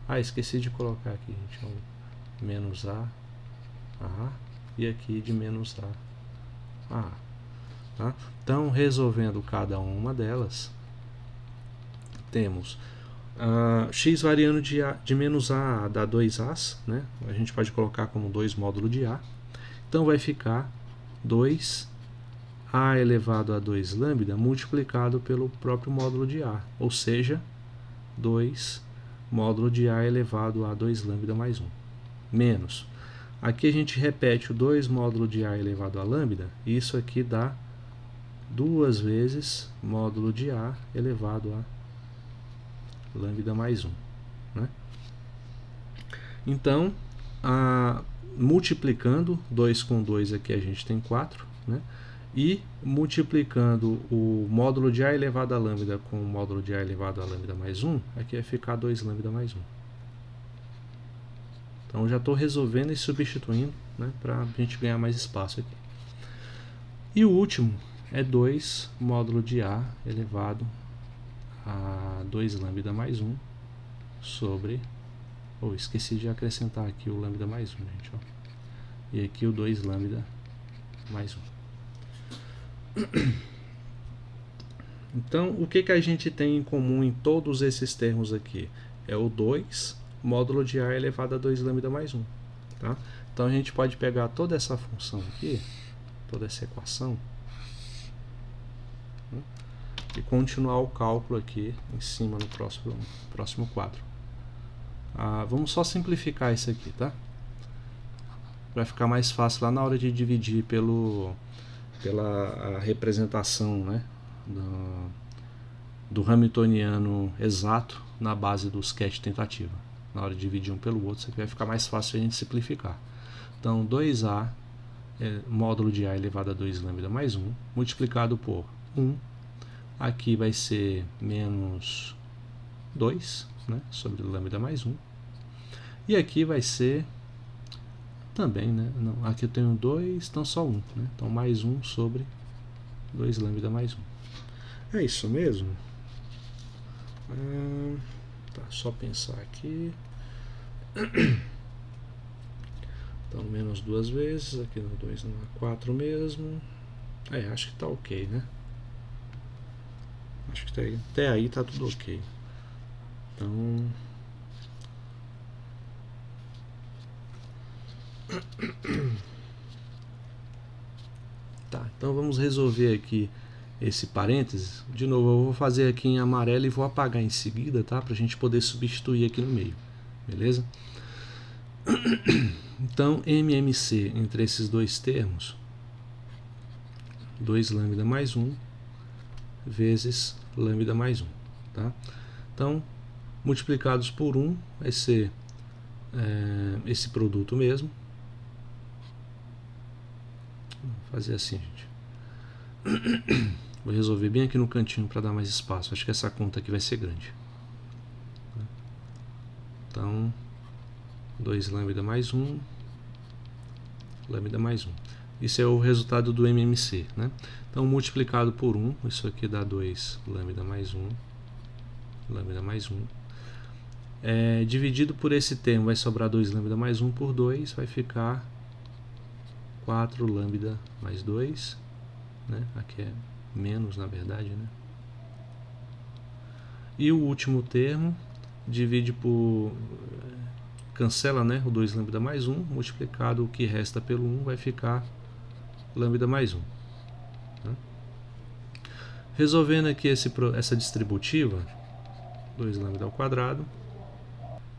Ah, esqueci de colocar aqui, gente, menos a e aqui de menos a. Tá? Então, resolvendo cada uma delas, temos x variando de menos a dá 2a's, né? A gente pode colocar como 2 módulo de a. Então, vai ficar 2a elevado a 2 lambda multiplicado pelo próprio módulo de a, ou seja, 2 módulo de a elevado a 2 lambda mais 1, menos. Aqui a gente repete o 2 módulo de a elevado a lambda, e isso aqui dá 2 vezes módulo de a elevado a lambda mais 1, né? Então, multiplicando 2 com 2 aqui a gente tem 4, né? E multiplicando o módulo de a elevado a lambda com o módulo de a elevado a lambda mais 1, aqui vai ficar 2 lambda mais 1. Então já estou resolvendo e substituindo, né, para a gente ganhar mais espaço aqui. E o último é 2 módulo de a elevado a 2 lambda mais 1 sobre... esqueci de acrescentar aqui o lambda mais 1, gente, ó. E aqui o 2 lambda mais 1. Então, o que a gente tem em comum em todos esses termos aqui? É o 2 módulo de a elevado a 2 lambda mais 1. Tá? Então, a gente pode pegar toda essa função aqui, toda essa equação, e continuar o cálculo aqui em cima no próximo quadro. Vamos só simplificar isso aqui, tá? Vai ficar mais fácil lá na hora de dividir pela a representação, né, do Hamiltoniano exato na base do sketch tentativa. Na hora de dividir um pelo outro, isso aqui vai ficar mais fácil a gente simplificar. Então, 2A módulo de A elevado a 2 lambda mais 1, multiplicado por 1. Aqui vai ser menos 2, né, sobre lambda mais 1. E aqui vai ser também, né? Não, aqui eu tenho 2, então só 1. Né? Então, mais 1 sobre 2 lambda mais 1. É isso mesmo? Tá, só pensar aqui. Então, menos 2 vezes. Aqui no 2 não é 4 mesmo. Acho que tá ok, né? Acho que até aí tá tudo ok. Então... Tá, então vamos resolver aqui esse parênteses. De novo, eu vou fazer aqui em amarelo e vou apagar em seguida, tá? Pra gente poder substituir aqui no meio, beleza? Então, MMC entre esses dois termos, 2 lambda mais 1 vezes lambda mais 1, tá? Então, multiplicados por 1 vai ser esse produto mesmo. Vou fazer assim, gente. Vou resolver bem aqui no cantinho para dar mais espaço. Acho que essa conta aqui vai ser grande. Então, 2 lambda mais 1, lambda mais 1. Isso é o resultado do MMC, né? Então, multiplicado por 1, isso aqui dá 2 lambda mais 1, lambda mais 1. Dividido por esse termo, vai sobrar 2 lambda mais 1 por 2, vai ficar 4 lambda mais 2, né? Aqui é menos, na verdade, né? E o último termo divide por... cancela, né, o 2 lambda mais 1, multiplicado o que resta pelo 1, vai ficar lambda mais 1. Né? Resolvendo aqui essa distributiva, 2 lambda ao quadrado.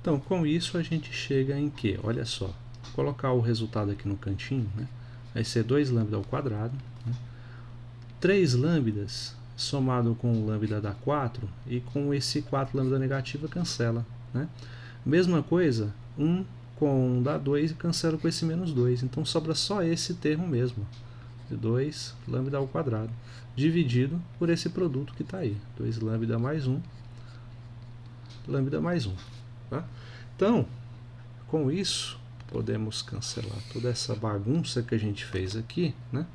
Então, com isso a gente chega em que? Olha só, vou colocar o resultado aqui no cantinho, né? Vai ser 2 lambda ao quadrado, né? 3 lambdas somado com o lambda dá 4, e com esse 4 lambda negativa cancela, né? Mesma coisa, 1 com 1 dá 2 e cancela com esse menos 2, então sobra só esse termo mesmo, de 2 lambda ao quadrado, dividido por esse produto que está aí, 2 lambda mais 1, lambda mais 1. Tá? Então, com isso, podemos cancelar toda essa bagunça que a gente fez aqui, né?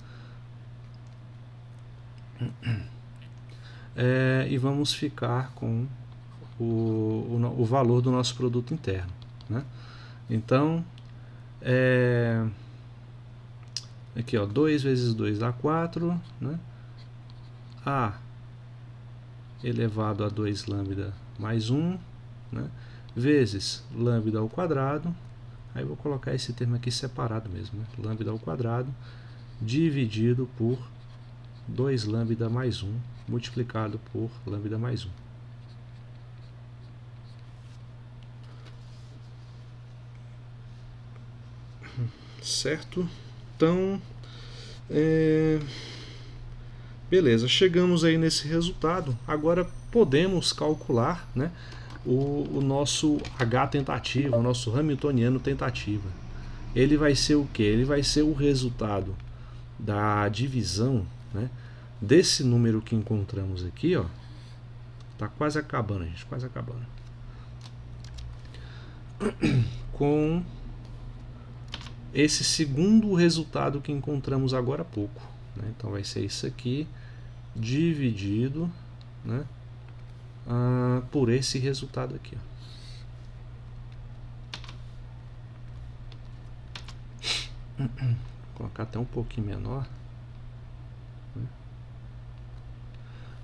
E vamos ficar com o valor do nosso produto interno, né? Então, aqui, ó, 2 vezes 2 dá 4, né? A elevado a 2 lambda mais 1, né? Vezes lambda ao quadrado, aí eu vou colocar esse termo aqui separado mesmo, né? Lambda ao quadrado dividido por 2 lambda mais 1 multiplicado por lambda mais 1. Certo? Então, beleza, chegamos aí nesse resultado. Agora podemos calcular, né, o nosso H tentativa, o nosso Hamiltoniano tentativa. Ele vai ser o que? Ele vai ser o resultado da divisão, né, desse número que encontramos aqui, ó. Tá quase acabando, gente, quase acabando. Com esse segundo resultado que encontramos agora há pouco, né? Então vai ser isso aqui dividido, né, por esse resultado aqui, ó. Vou colocar até um pouquinho menor, né?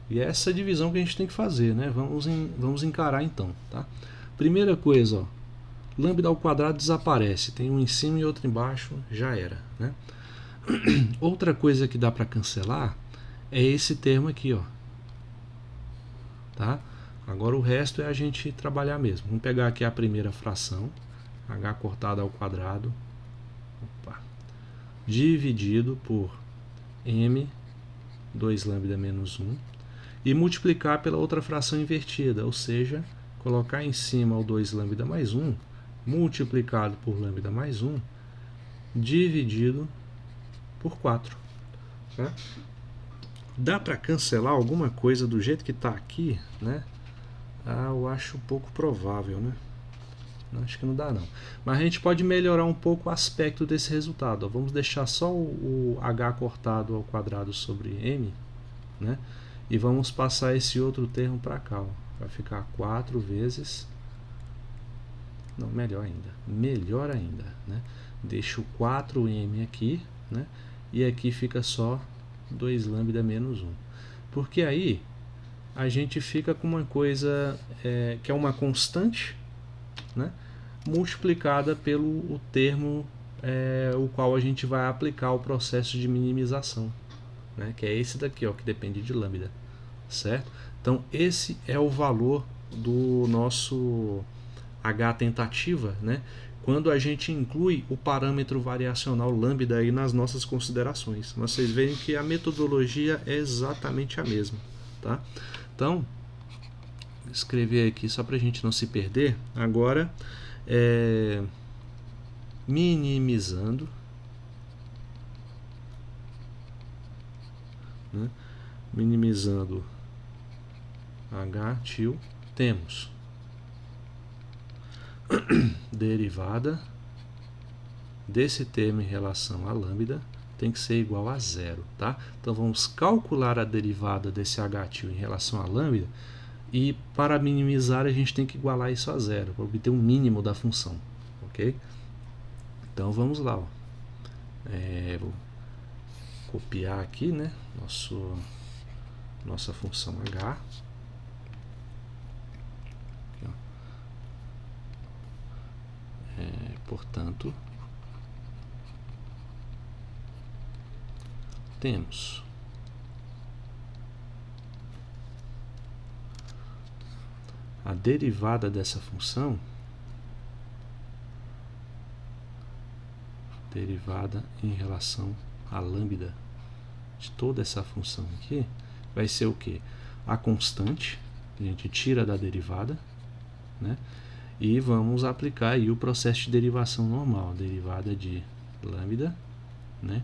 E é essa divisão que a gente tem que fazer, né? Vamos encarar então, tá? Primeira coisa, ó, lambda ao quadrado desaparece, tem um em cima e outro embaixo, já era, né? Outra coisa que dá para cancelar é esse termo aqui, ó, tá? Agora o resto é a gente trabalhar mesmo. Vamos pegar aqui a primeira fração, h cortado ao quadrado, dividido por m 2 lambda menos 1, e multiplicar pela outra fração invertida, ou seja, colocar em cima o 2 lambda mais 1, multiplicado por lambda mais 1, dividido por 4. Né? Dá para cancelar alguma coisa do jeito que está aqui, né? Eu acho pouco provável, né? Acho que não dá não. Mas a gente pode melhorar um pouco o aspecto desse resultado. Vamos deixar só o h cortado ao quadrado sobre m, né? E vamos passar esse outro termo para cá. Vai ficar 4 vezes... Não, melhor ainda. Né? Deixo 4m aqui, né? E aqui fica só 2 lambda menos 1. Porque aí a gente fica com uma coisa que é uma constante, né? Multiplicada pelo termo o qual a gente vai aplicar o processo de minimização, né? Que é esse daqui, ó, que depende de lambda, certo? Então esse é o valor do nosso h tentativa, né? Quando a gente inclui o parâmetro variacional lambda aí nas nossas considerações. Vocês veem que a metodologia é exatamente a mesma, tá? Então, vou escrever aqui só para a gente não se perder. Agora, minimizando, né? Minimizando h til, temos derivada desse termo em relação a lambda tem que ser igual a zero, tá? Então vamos calcular a derivada desse h til em relação a lambda, e para minimizar a gente tem que igualar isso a zero para obter um mínimo da função, ok? Então vamos lá, ó. Vou copiar aqui, né? Nossa função h. Portanto, temos a derivada dessa função, derivada em relação a lambda de toda essa função aqui, vai ser o que? A constante, a gente tira da derivada, né? E vamos aplicar aí o processo de derivação normal, derivada de lambda, né?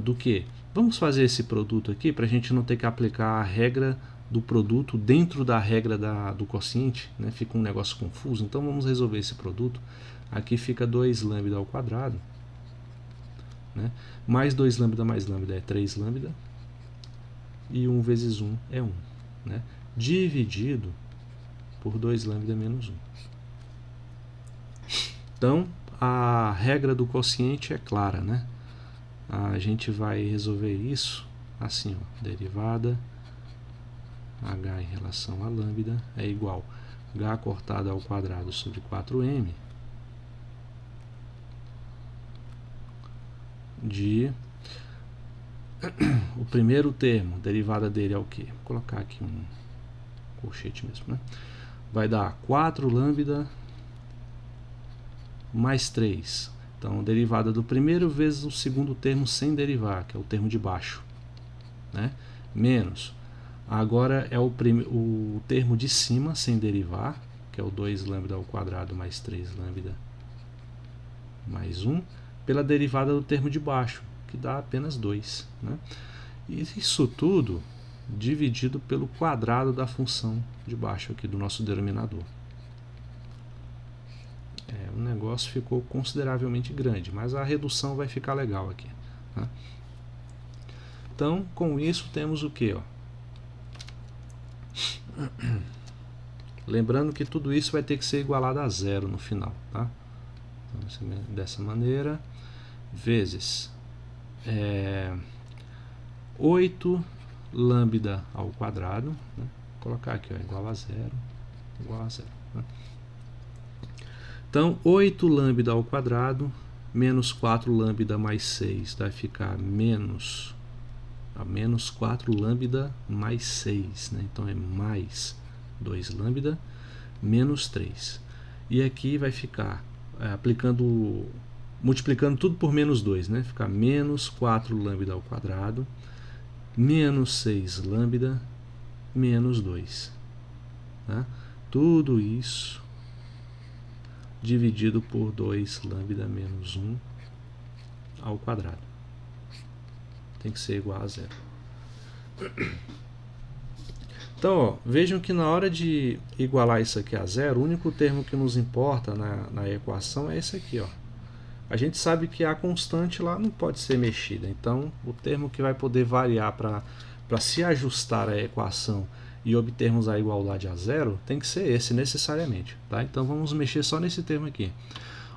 Do que? Vamos fazer esse produto aqui para a gente não ter que aplicar a regra do produto dentro da regra do quociente, né? Fica um negócio confuso, então vamos resolver esse produto. Aqui fica 2 lambda ao quadrado, né? Mais 2 lambda mais lambda é 3 lambda, e 1 vezes 1 é 1, né? Dividido por 2 lambda menos 1. Então, a regra do quociente é clara, né? A gente vai resolver isso assim, ó, derivada h em relação a lambda é igual a h cortado ao quadrado sobre 4m de... O primeiro termo, derivada dele é o quê? Vou colocar aqui um colchete mesmo, né? Vai dar 4 lambda mais 3. Então, derivada do primeiro vezes o segundo termo sem derivar, que é o termo de baixo, né? Menos, agora é o termo de cima sem derivar, que é o 2 lambda ao quadrado mais 3 lambda mais 1, pela derivada do termo de baixo, que dá apenas 2, né? E isso tudo dividido pelo quadrado da função de baixo aqui do nosso denominador. O negócio ficou consideravelmente grande, mas a redução vai ficar legal aqui, né? Então, com isso temos o que? Lembrando que tudo isso vai ter que ser igualado a zero no final, tá? Então, dessa maneira, vezes 8 lambda ao quadrado, né? Vou colocar aqui, ó, igual a zero, né? Então, 8 lambda ao quadrado menos 4 lambda mais 6 vai ficar menos 4 lambda mais 6, né? Então é mais 2 lambda menos 3. E aqui vai ficar multiplicando tudo por menos 2, né? Ficar menos 4 lambda ao quadrado menos 6 lambda menos 2. Tá? Tudo isso dividido por 2 lambda menos 1 ao quadrado. Tem que ser igual a zero. Então, ó, vejam que na hora de igualar isso aqui a zero, o único termo que nos importa na equação é esse aqui, ó. A gente sabe que a constante lá não pode ser mexida, então o termo que vai poder variar para se ajustar à equação e obtermos a igualdade a zero tem que ser esse necessariamente, tá? Então vamos mexer só nesse termo aqui.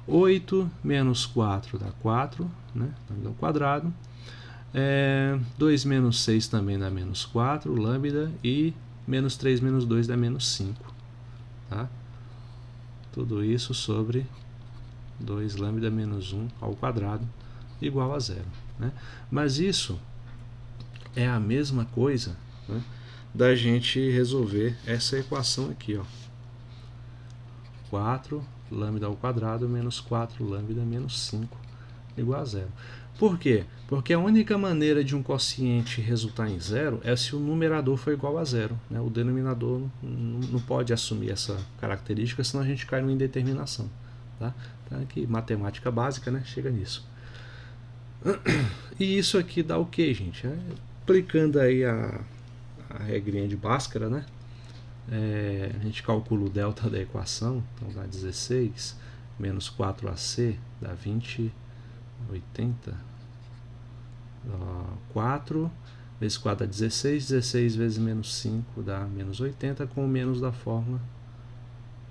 8 menos 4 dá 4, né? Lambda ao quadrado. 2 menos 6 também dá menos 4, lambda, e menos 3 menos 2 dá menos 5. Tá? Tudo isso sobre 2 lambda menos 1 ao quadrado igual a zero. Né? Mas isso é a mesma coisa, né, da gente resolver essa equação aqui. Ó. 4 lambda ao quadrado menos 4 lambda menos 5 igual a zero. Por quê? Porque a única maneira de um quociente resultar em zero é se o numerador for igual a zero. Né? O denominador não pode assumir essa característica, senão a gente cai numa indeterminação. Tá? Então aqui, matemática básica, né? Chega nisso. E isso aqui dá o que, gente? Aplicando aí a regrinha de Bhaskara, né? A gente calcula o delta da equação, então dá 16 menos 4ac dá 20, 80, 4 vezes 4 dá 16, 16 vezes menos 5 dá menos 80, com o menos da fórmula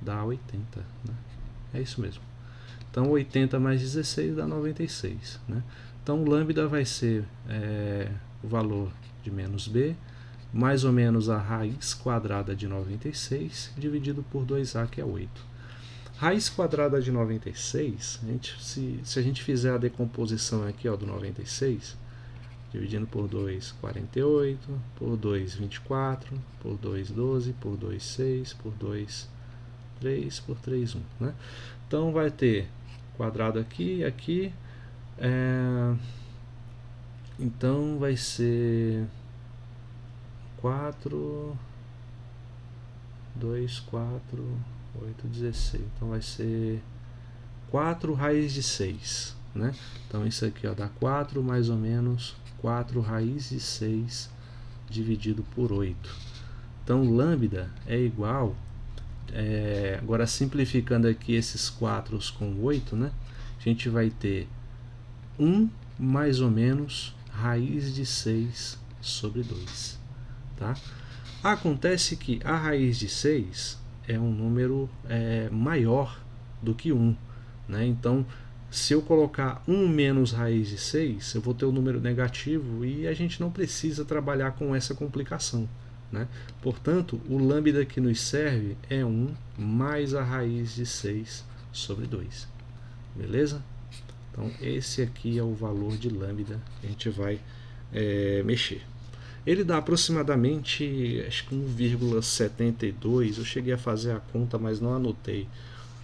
dá 80, né? É isso mesmo. Então 80 mais 16 dá 96, né? Então lambda vai ser o valor de menos b, mais ou menos a raiz quadrada de 96, dividido por 2a, que é 8. Raiz quadrada de 96, se a gente fizer a decomposição aqui, ó, do 96, dividindo por 2, 48, por 2, 24, por 2, 12, por 2, 6, por 2, 3, por 3, 1. Né? Então vai ter quadrado aqui e aqui. Então vai ser 4, 2, 4, 8, 16. Então vai ser 4 raiz de 6. Né? Então isso aqui, ó, dá 4 mais ou menos 4 raiz de 6 dividido por 8. Então lambda é igual, agora simplificando aqui esses 4 com 8, né? A gente vai ter 1 mais ou menos raiz de 6 sobre 2. Tá? Acontece que a raiz de 6 é um número maior do que 1. Né? Então, se eu colocar 1 menos raiz de 6, eu vou ter um número negativo e a gente não precisa trabalhar com essa complicação. Né? Portanto, o lambda que nos serve é 1 mais a raiz de 6 sobre 2. Beleza? Então, esse aqui é o valor de lambda que a gente vai mexer. Ele dá aproximadamente, acho que 1,72. Eu cheguei a fazer a conta, mas não anotei.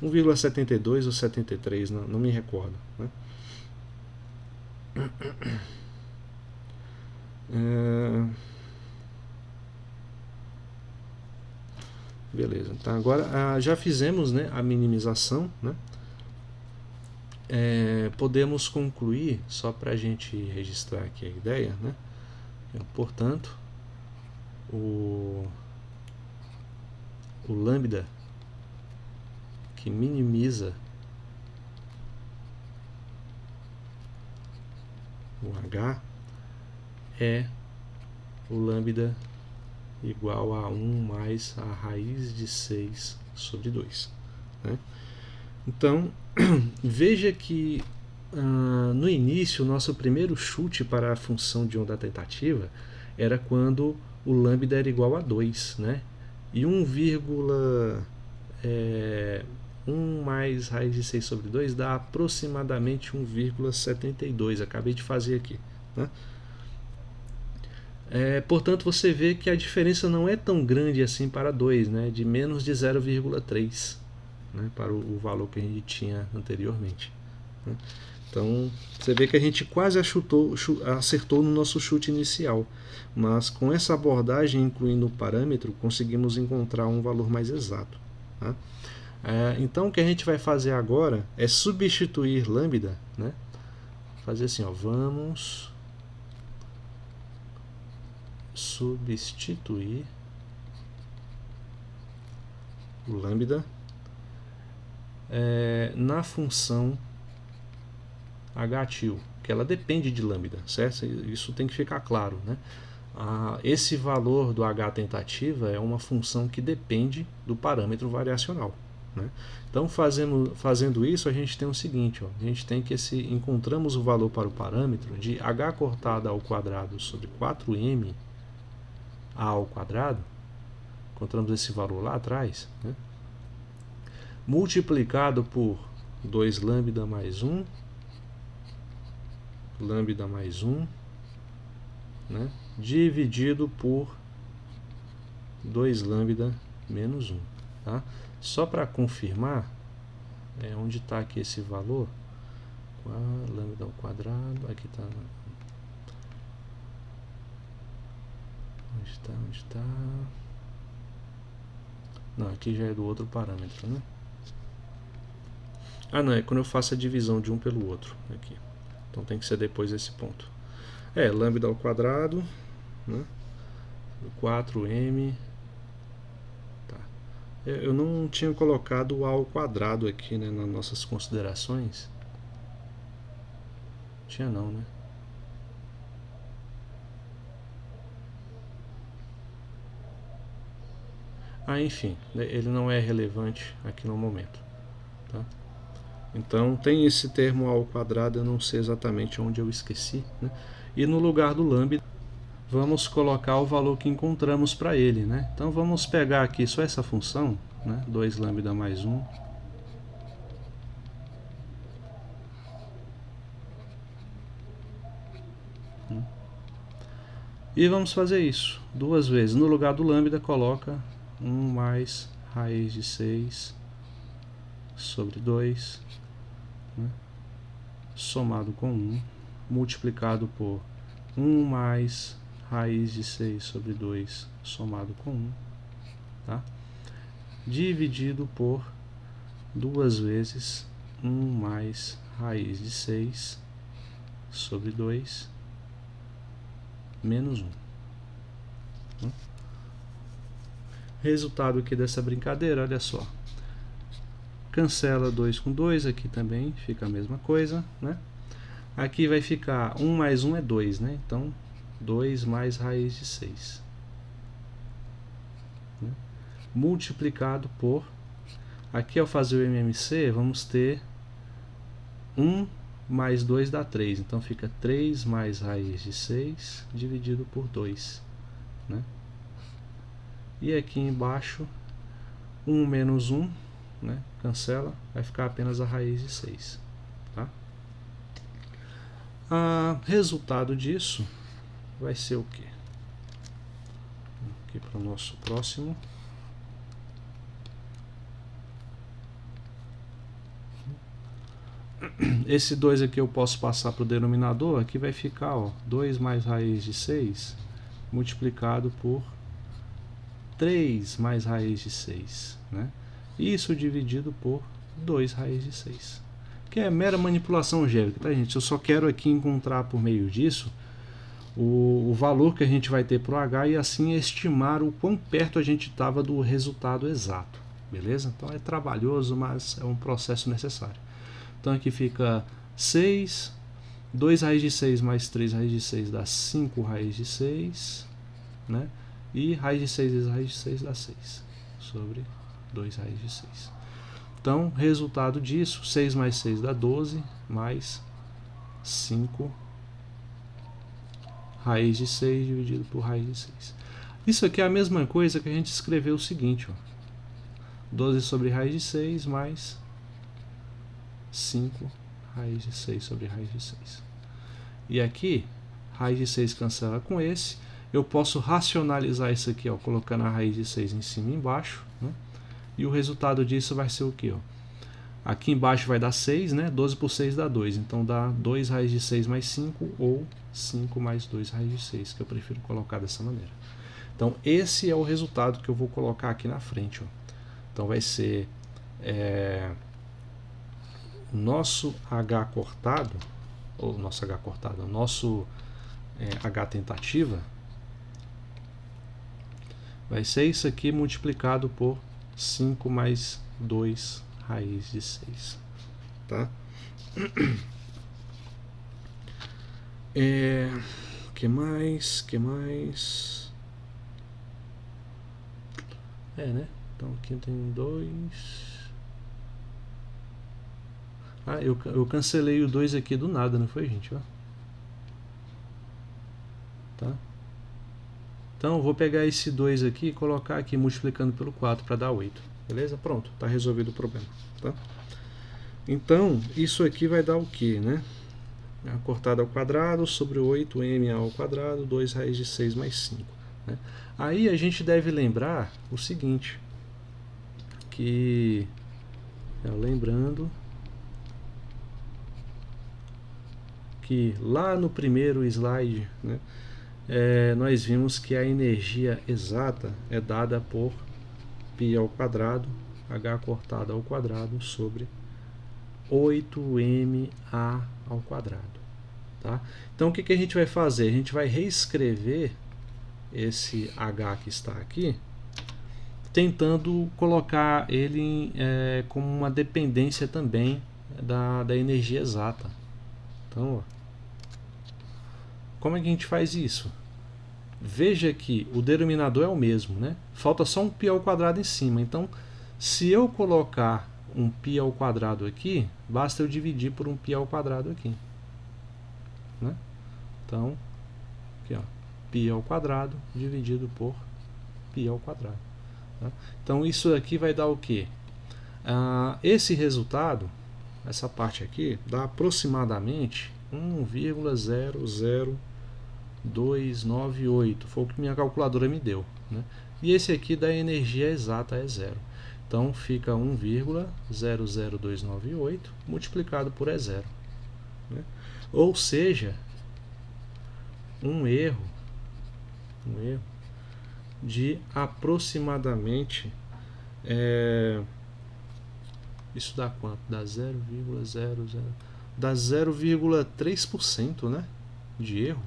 1,72 ou 73, não me recordo. Né? Beleza, então agora já fizemos, né, a minimização, né? Podemos concluir, só para a gente registrar aqui a ideia, né? Portanto, o lambda que minimiza o H é o lambda igual a 1 mais a raiz de 6 sobre 2. Né? Então, veja que no início, o nosso primeiro chute para a função de onda tentativa era quando o lambda era igual a 2. Né? E 1 mais raiz de 6 sobre 2 dá aproximadamente 1,72. Acabei de fazer aqui. Né? Portanto, você vê que a diferença não é tão grande assim para 2, né? De menos de 0,3, né? Para o valor que a gente tinha anteriormente, né? Então, você vê que a gente quase acertou no nosso chute inicial, mas com essa abordagem, incluindo o parâmetro, conseguimos encontrar um valor mais exato, tá? Então, o que a gente vai fazer agora é substituir lambda, né? Fazer assim, ó, vamos substituir o lambda na função h-til, que ela depende de lambda, certo? Isso tem que ficar claro, né? Esse valor do h tentativa é uma função que depende do parâmetro variacional, né? Então, fazendo isso, a gente tem o seguinte, ó, a gente tem que encontramos o valor para o parâmetro de h cortada ao quadrado sobre 4m a ao quadrado, encontramos esse valor lá atrás, né? Multiplicado por 2 lambda mais 1, lambda mais 1, né? Dividido por 2 lambda menos 1, tá? Só para confirmar, onde está aqui esse valor, lambda ao quadrado, aqui está, onde está, não, aqui já é do outro parâmetro, né? Não, é quando eu faço a divisão de um pelo outro aqui, então tem que ser depois desse ponto. Lambda ao quadrado, né? 4m. Tá. Eu não tinha colocado o a ao quadrado aqui, né, nas nossas considerações. Tinha não, né? Enfim, ele não é relevante aqui no momento, tá? Então tem esse termo a ao quadrado, eu não sei exatamente onde eu esqueci, né? E no lugar do lambda vamos colocar o valor que encontramos para ele, né? Então vamos pegar aqui só essa função, né? 2 lambda mais 1. E vamos fazer isso duas vezes. No lugar do lambda, coloca 1 mais raiz de 6 sobre 2, né? Somado com 1, multiplicado por 1 mais raiz de 6 sobre 2, somado com 1, tá? Dividido por 2 vezes 1 mais raiz de 6 sobre 2, menos 1. Resultado aqui dessa brincadeira, olha só. Cancela 2 com 2, aqui também fica a mesma coisa, né? Aqui vai ficar 1 mais 1 é 2, né? Então, 2 mais raiz de 6. Né? Multiplicado por... Aqui, ao fazer o MMC, vamos ter 1 mais 2 dá 3. Então, fica 3 mais raiz de 6 dividido por 2. Né? E aqui embaixo, 1 menos 1, né? Cancela, vai ficar apenas a raiz de 6. Tá? Resultado disso vai ser o quê? Aqui para o nosso próximo. Esse 2 aqui eu posso passar para o denominador, aqui vai ficar, ó, 2 mais raiz de 6 multiplicado por 3 mais raiz de 6, né? Isso dividido por 2 raiz de 6, que é mera manipulação algébrica, tá, gente? Eu só quero aqui encontrar por meio disso o valor que a gente vai ter para o H e assim estimar o quão perto a gente estava do resultado exato, beleza? Então é trabalhoso, mas é um processo necessário. Então aqui fica 6, 2 raiz de 6 mais 3 raiz de 6 dá 5 raiz de 6, né? E raiz de 6 vezes raiz de 6 dá 6, sobre 2 raiz de 6. Então, resultado disso, 6 mais 6 dá 12, mais 5 raiz de 6 dividido por raiz de 6. Isso aqui é a mesma coisa que a gente escreveu o seguinte, ó. 12 sobre raiz de 6 mais 5 raiz de 6 sobre raiz de 6. E aqui, raiz de 6 cancela com esse, eu posso racionalizar isso aqui, ó, colocando a raiz de 6 em cima e embaixo, né? E o resultado disso vai ser o que? Aqui embaixo vai dar 6, né? 12 por 6 dá 2. Então dá 2 raiz de 6 mais 5 ou 5 mais 2 raiz de 6, que eu prefiro colocar dessa maneira. Então esse é o resultado que eu vou colocar aqui na frente. Ó. Então vai ser nosso H cortado, ou nosso H cortado, nosso H tentativa, vai ser isso aqui multiplicado por 5 mais 2 raiz de 6, tá? Que mais? Né? Então aqui tem 2. Eu cancelei o 2 aqui do nada, não foi, gente? Ó. Tá? Então eu vou pegar esse 2 aqui e colocar aqui multiplicando pelo 4 para dar 8. Beleza? Pronto, está resolvido o problema. Tá? Então, isso aqui vai dar o que, né? A cortada ao quadrado sobre 8m ao quadrado, 2 raiz de 6 mais 5. Né? Aí a gente deve lembrar o seguinte, que, lembrando que lá no primeiro slide, né, nós vimos que a energia exata é dada por π ao quadrado, h cortado ao quadrado sobre 8ma ao quadrado. Tá? Então o que a gente vai fazer? A gente vai reescrever esse h que está aqui, tentando colocar ele como uma dependência também da energia exata. Então, ó, como é que a gente faz isso? Veja que o denominador é o mesmo, né? Falta só um π ao quadrado em cima. Então, se eu colocar um π ao quadrado aqui, basta eu dividir por um π ao quadrado aqui. Né? Então, aqui, ó, π ao quadrado dividido por π ao quadrado. Tá? Então, isso aqui vai dar o quê? Esse resultado, essa parte aqui, dá aproximadamente 1,00298, foi o que minha calculadora me deu, né? E esse aqui da energia exata é 0. Então fica 1,00298 multiplicado por E0, né? Ou seja, um erro de aproximadamente, isso dá quanto? Dá 0,3%, né, de erro.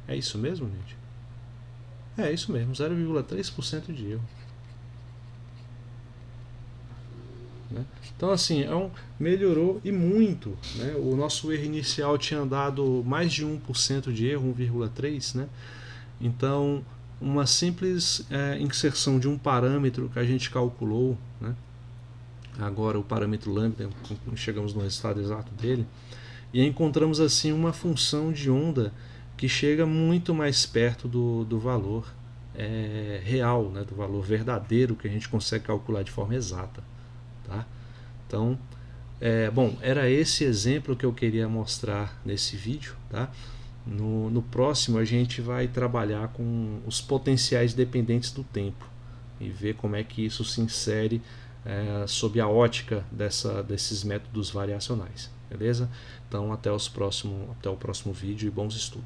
É isso mesmo, gente? É isso mesmo, 0,3% de erro. Né? Então, assim, melhorou e muito. Né? O nosso erro inicial tinha dado mais de 1% de erro, 1,3%. Né? Então, uma simples inserção de um parâmetro que a gente calculou, né? Agora o parâmetro lambda, chegamos no resultado exato dele, e encontramos assim uma função de onda que chega muito mais perto do valor real, né, do valor verdadeiro que a gente consegue calcular de forma exata. Tá? Então, bom, era esse exemplo que eu queria mostrar nesse vídeo. Tá? No próximo a gente vai trabalhar com os potenciais dependentes do tempo e ver como é que isso se insere sob a ótica desses métodos variacionais. Beleza? Então até o próximo vídeo e bons estudos.